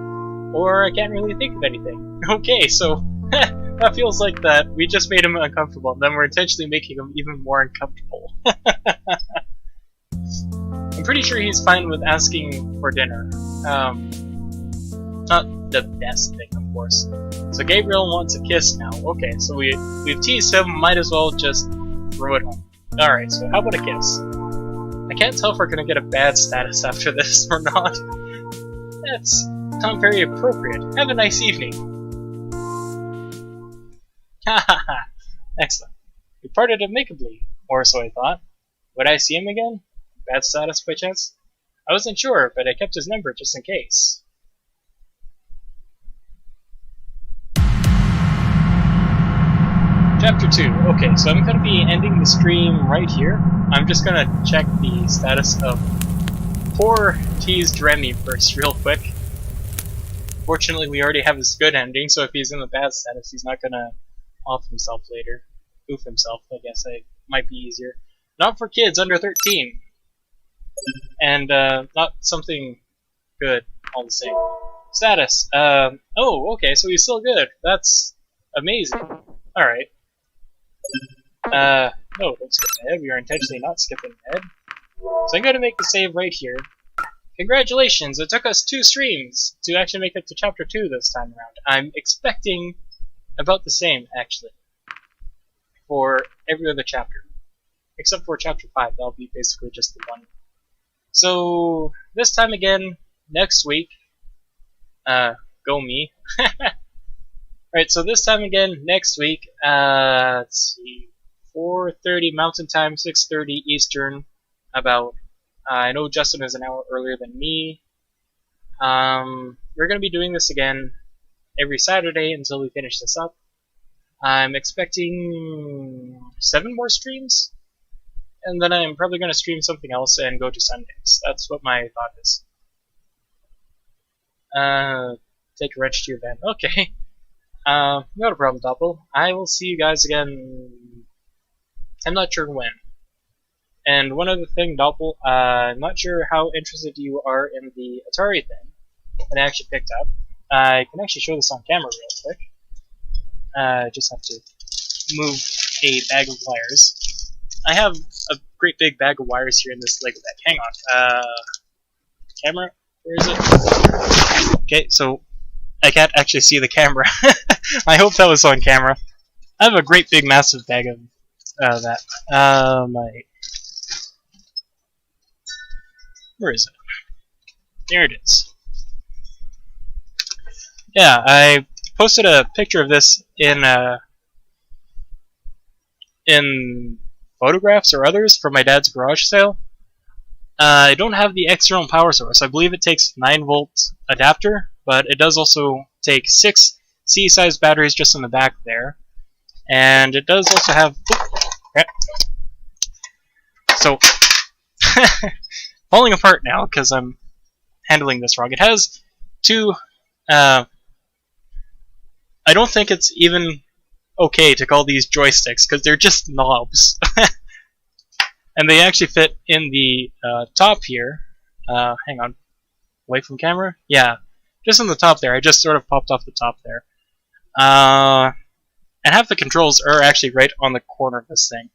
Or I can't really think of anything. Okay, so that feels like that we just made him uncomfortable, and then we're intentionally making him even more uncomfortable. I'm pretty sure he's fine with asking for dinner. Not the best thing, of course. So Gabriel wants a kiss now. Okay, so we've teased him, might as well just throw it home. Alright, so how about a kiss? I can't tell if we're gonna get a bad status after this or not. That's not very appropriate. Have a nice evening. Hahaha. Excellent. We parted amicably, or so I thought. Would I see him again? Bad status by chance? I wasn't sure, but I kept his number just in case. Chapter 2. Okay, so I'm going to be ending the stream right here. I'm just going to check the status of poor teased Remy first real quick. Fortunately, we already have his good ending, so if he's in the bad status, he's not going to off himself later. Oof himself, I guess. It might be easier. Not for kids under 13. And not something good, all the same. Status. Oh, okay, so he's still good. That's amazing. Alright. No, don't skip ahead. We are intentionally not skipping ahead. So I'm going to make the save right here. Congratulations! It took us 2 streams to actually make it to Chapter 2 this time around. I'm expecting about the same, actually, for every other chapter. Except for Chapter 5, that'll be basically just the one. So, this time again, next week, go me. Right, so this time again, next week, let's see, 4:30 Mountain Time, 6:30 Eastern, about, I know Justin is an hour earlier than me. We're going to be doing this again every Saturday until we finish this up. I'm expecting 7 more streams, and then I'm probably going to stream something else and go to Sundays. That's what my thought is. Take a wrench to your van. Okay. Not a problem, Doppel. I will see you guys again. I'm not sure when. And one other thing, Doppel, I'm not sure how interested you are in the Atari thing that I actually picked up. I can actually show this on camera real quick. Just have to move a bag of wires. I have a great big bag of wires here in this Lego bag. Hang on. Camera? Where is it? Okay, so I can't actually see the camera. I hope that was on camera. I have a great big massive bag of that. Where is it? There it is. Yeah, I posted a picture of this in photographs or others for my dad's garage sale. I don't have the external power source. I believe it takes 9-volt adapter, but it does also take 6 C-sized batteries just in the back there. And it does also have... So, falling apart now because I'm handling this wrong. It has 2... I don't think it's even okay to call these joysticks because they're just knobs. And they actually fit in the top here. Hang on. Away from camera? Yeah. Just on the top there. I just sort of popped off the top there. And half the controls are actually right on the corner of this thing.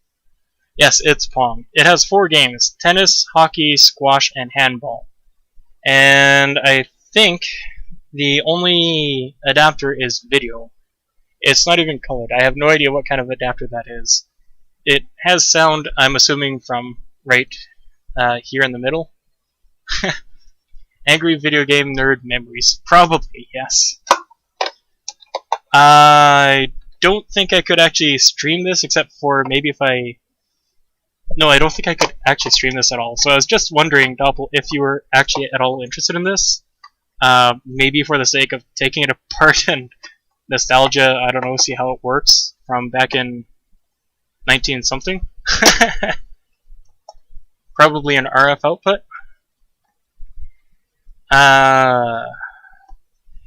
Yes, it's Pong. It has 4 games. Tennis, hockey, squash, and handball. And I think the only adapter is video. It's not even colored. I have no idea what kind of adapter that is. it has sound, I'm assuming, from right here in the middle. Angry video game nerd memories. Probably, yes. I don't think I could actually stream this, except for maybe if I... No, I don't think I could actually stream this at all. So I was just wondering, Doppel, if you were actually at all interested in this. Maybe for the sake of taking it apart and nostalgia, I don't know, see how it works from back in 19-something. Probably an RF output.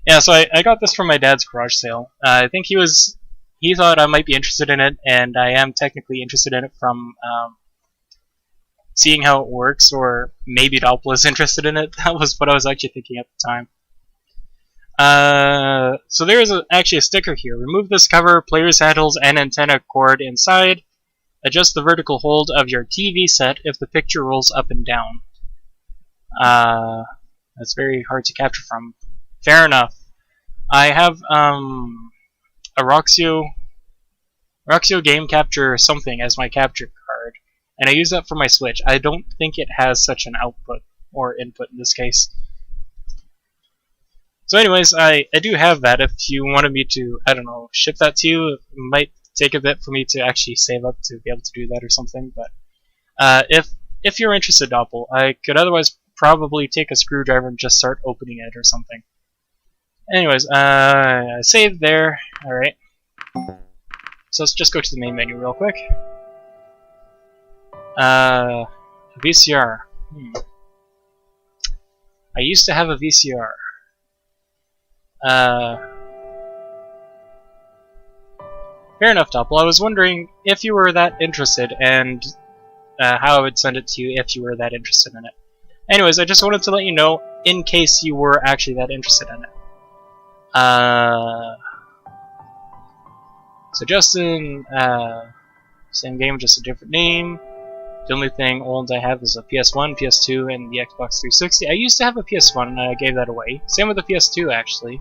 Yeah, so I got this from my dad's garage sale. I think he thought I might be interested in it, and I am technically interested in it from seeing how it works, or maybe Doppel is interested in it. That was what I was actually thinking at the time. So there is actually a sticker here. Remove this cover, player's handles, and antenna cord inside. Adjust the vertical hold of your TV set if the picture rolls up and down. That's very hard to capture from. Fair enough. I have a Roxio game capture something as my capture card, and I use that for my Switch. I don't think it has such an output, or input in this case. So anyways, I do have that. If you wanted me to, I don't know, ship that to you, it might take a bit for me to actually save up to be able to do that or something, but if you're interested, Doppel, I could otherwise probably take a screwdriver and just start opening it or something. Anyways, I saved there. Alright. So let's just go to the main menu real quick. VCR. I used to have a VCR. Fair enough, Doppel. I was wondering if you were that interested, and how I would send it to you if you were that interested in it. Anyways, I just wanted to let you know, in case you were actually that interested in it. So Justin, same game, just a different name. The only thing old I have is a PS1, PS2, and the Xbox 360. I used to have a PS1, and I gave that away. Same with the PS2, actually.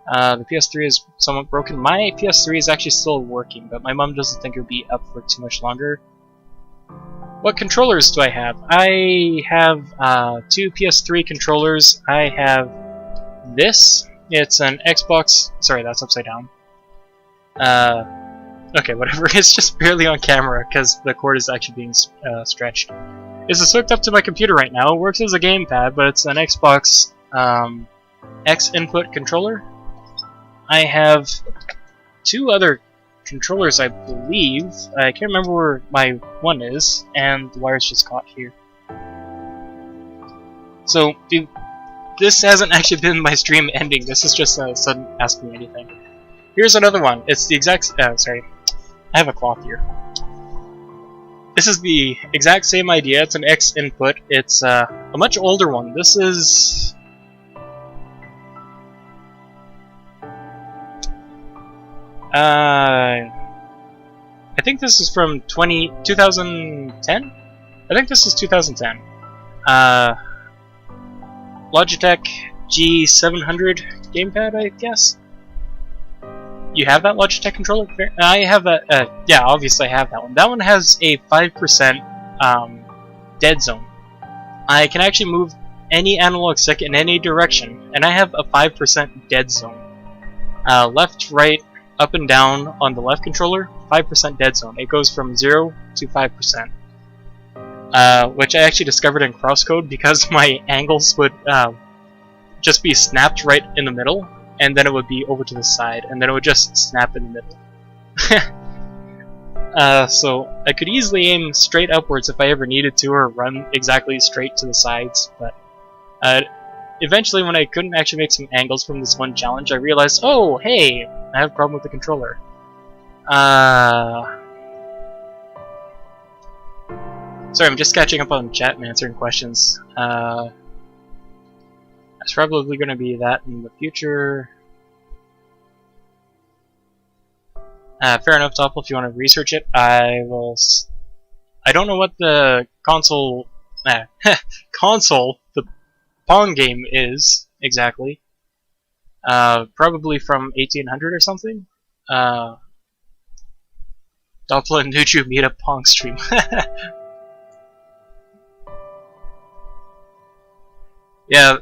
The PS3 is somewhat broken. My PS3 is actually still working, but my mom doesn't think it would be up for too much longer. What controllers do I have? I have 2 PS3 controllers. I have this. It's an Xbox... Sorry, that's upside down. Okay, whatever. It's just barely on camera because the cord is actually being stretched. This is hooked up to my computer right now. It works as a gamepad, but it's an Xbox X input controller. I have 2 other controllers, I believe. I can't remember where my one is, and the wire's just caught here. So, this hasn't actually been my stream ending. This is just a sudden Ask Me Anything. Here's another one. It's the exact... sorry. I have a cloth here. This is the exact same idea. It's an X input. It's a much older one. This is... I think this is from 2010? I think this is 2010. Logitech G700 gamepad, I guess? You have that Logitech controller? I have that, yeah, obviously I have that one. That one has a 5% dead zone. I can actually move any analog stick in any direction, and I have a 5% dead zone. Left, right, up and down on the left controller, 5% dead zone. It goes from 0 to 5%. Which I actually discovered in crosscode because my angles would just be snapped right in the middle, and then it would be over to the side, and then it would just snap in the middle. So I could easily aim straight upwards if I ever needed to, or run exactly straight to the sides, but eventually when I couldn't actually make some angles from this one challenge, I realized, oh, hey, I have a problem with the controller. Sorry, I'm just catching up on chat and answering questions. It's probably going to be that in the future. Fair enough, Doppel, if you want to research it. I will... I don't know what the console... the Pong game is, exactly. Probably from 1800 or something. Doppler and Nuju meetup Pong stream. Yeah.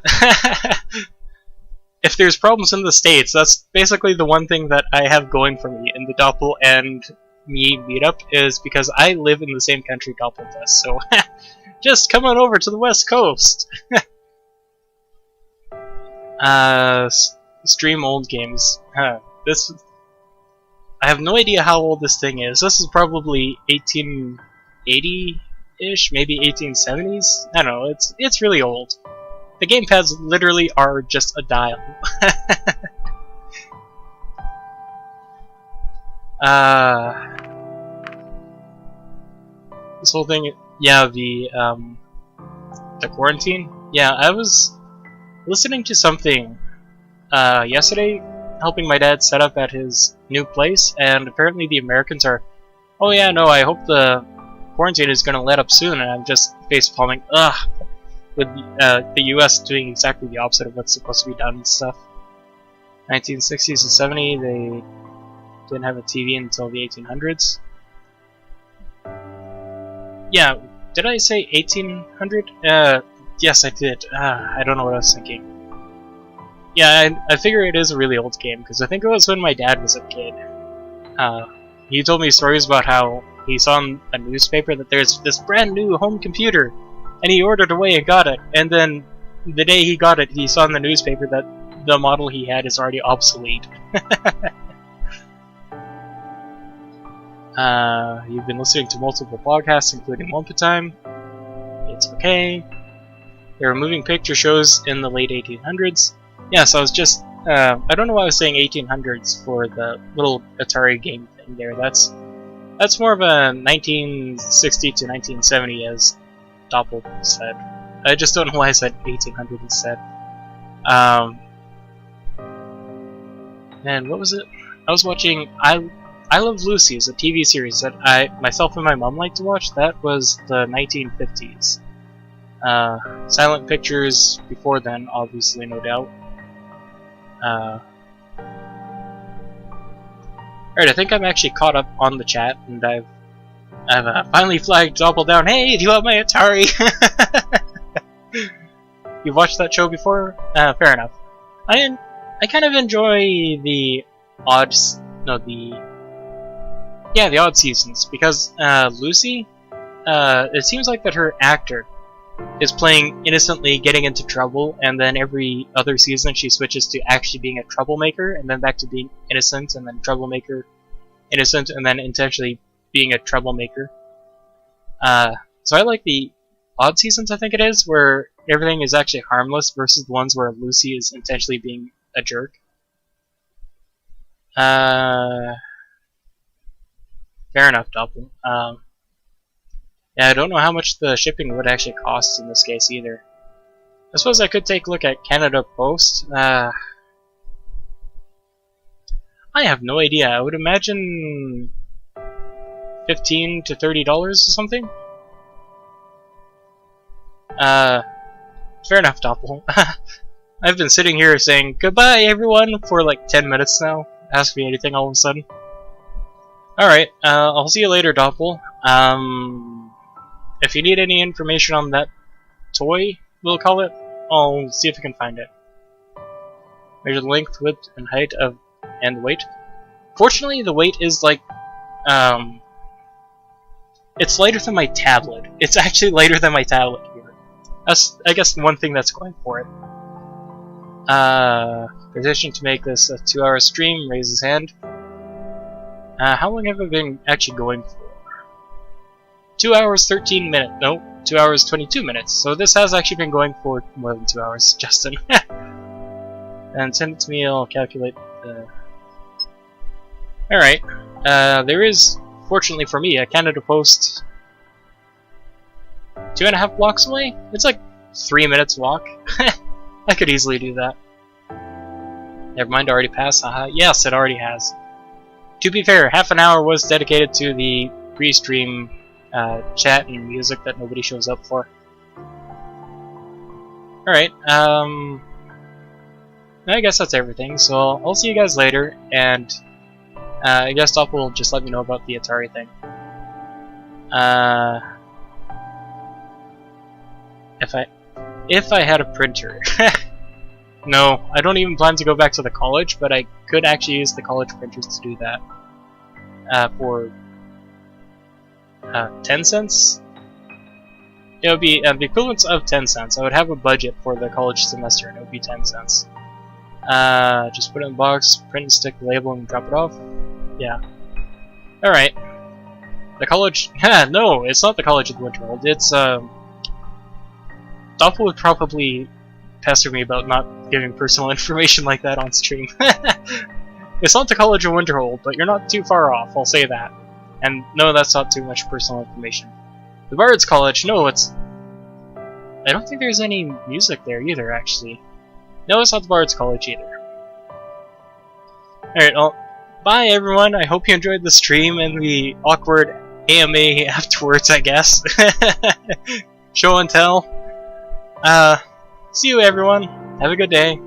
If there's problems in the States, that's basically the one thing that I have going for me in the Doppel and me meetup, is because I live in the same country Doppel does, so just come on over to the West Coast! Stream old games. This... I have no idea how old this thing is. This is probably 1880-ish, maybe 1870s? I don't know, it's really old. The gamepads literally are just a dial. This whole thing, yeah, the quarantine. Yeah, I was listening to something yesterday, helping my dad set up at his new place, and apparently the Americans are, oh yeah, no, I hope the quarantine is gonna let up soon, and I'm just face palming, ugh. With the US doing exactly the opposite of what's supposed to be done and stuff. 1960s to 70s, they didn't have a TV until the 1800s. Yeah, did I say 1800? Yes, I did. I don't know what I was thinking. Yeah, I figure it is a really old game, because I think it was when my dad was a kid. He told me stories about how he saw in a newspaper that there's this brand new home computer, and he ordered away and got it, and then the day he got it, he saw in the newspaper that the model he had is already obsolete. You've been listening to multiple podcasts, including Wumpa Time. It's okay. There were moving picture shows in the late 1800s. Yeah, so I was just... I don't know why I was saying 1800s for the little Atari game thing there. That's more of a 1960 to 1970 as Doppel said. I just don't know why I said 1800 instead. And what was it? I was watching I Love Lucy, is a TV series that myself and my mom like to watch. That was the 1950s. Silent pictures before then, obviously, no doubt. Alright, I think I'm actually caught up on the chat, and I've finally flagged Doppel down. Hey, do you want my Atari? You've watched that show before? Fair enough. I kind of enjoy the odd seasons, because Lucy, it seems like that her actor is playing innocently getting into trouble, and then every other season she switches to actually being a troublemaker, and then back to being innocent, and then troublemaker, innocent, and then intentionally being a troublemaker. So I like the odd seasons, I think it is, where everything is actually harmless versus the ones where Lucy is intentionally being a jerk. Fair enough, Doppel. Yeah, I don't know how much the shipping would actually cost in this case either. I suppose I could take a look at Canada Post. I have no idea. I would imagine $15 to $30 or something. Fair enough, Doppel. I've been sitting here saying goodbye everyone for like 10 minutes now. Ask me anything all of a sudden. Alright, I'll see you later, Doppel. If you need any information on that toy, we'll call it, I'll see if I can find it. Measure the length, width, and height of, and the weight. Fortunately, the weight is like, it's lighter than my tablet. It's actually lighter than my tablet here. That's, I guess, one thing that's going for it. Position to make this a 2-hour stream, raise his hand. How long have I been actually going for? 2 hours 13 minutes. No, 2 hours 22 minutes. So this has actually been going for more than 2 hours, Justin. And send it to me, I'll calculate the... Alright. There is, fortunately for me, a Canada Post 2.5 blocks away? It's like 3 minutes walk. I could easily do that. Never mind, already passed. Yes, it already has. To be fair, half an hour was dedicated to the pre-stream chat and music that nobody shows up for. Alright, I guess that's everything, so I'll see you guys later, and I guess Dopp will just let me know about the Atari thing. If I had a printer. No, I don't even plan to go back to the college, but I could actually use the college printers to do that. For 10 cents? It would be the equivalent of 10 cents. I would have a budget for the college semester, and it would be 10 cents. Just put it in the box, print and stick the label, and drop it off. Yeah. Alright. The college... no, it's not the College of the Winterhold. It's, Doppel would probably pester me about not giving personal information like that on stream. It's not the College of Winterhold, but you're not too far off, I'll say that. And no, that's not too much personal information. The Bard's College, no, it's... I don't think there's any music there either, actually. No, it's not the Bard's College either. Alright, well, bye everyone, I hope you enjoyed the stream and the awkward AMA afterwards, I guess. Show and tell. See you everyone, have a good day.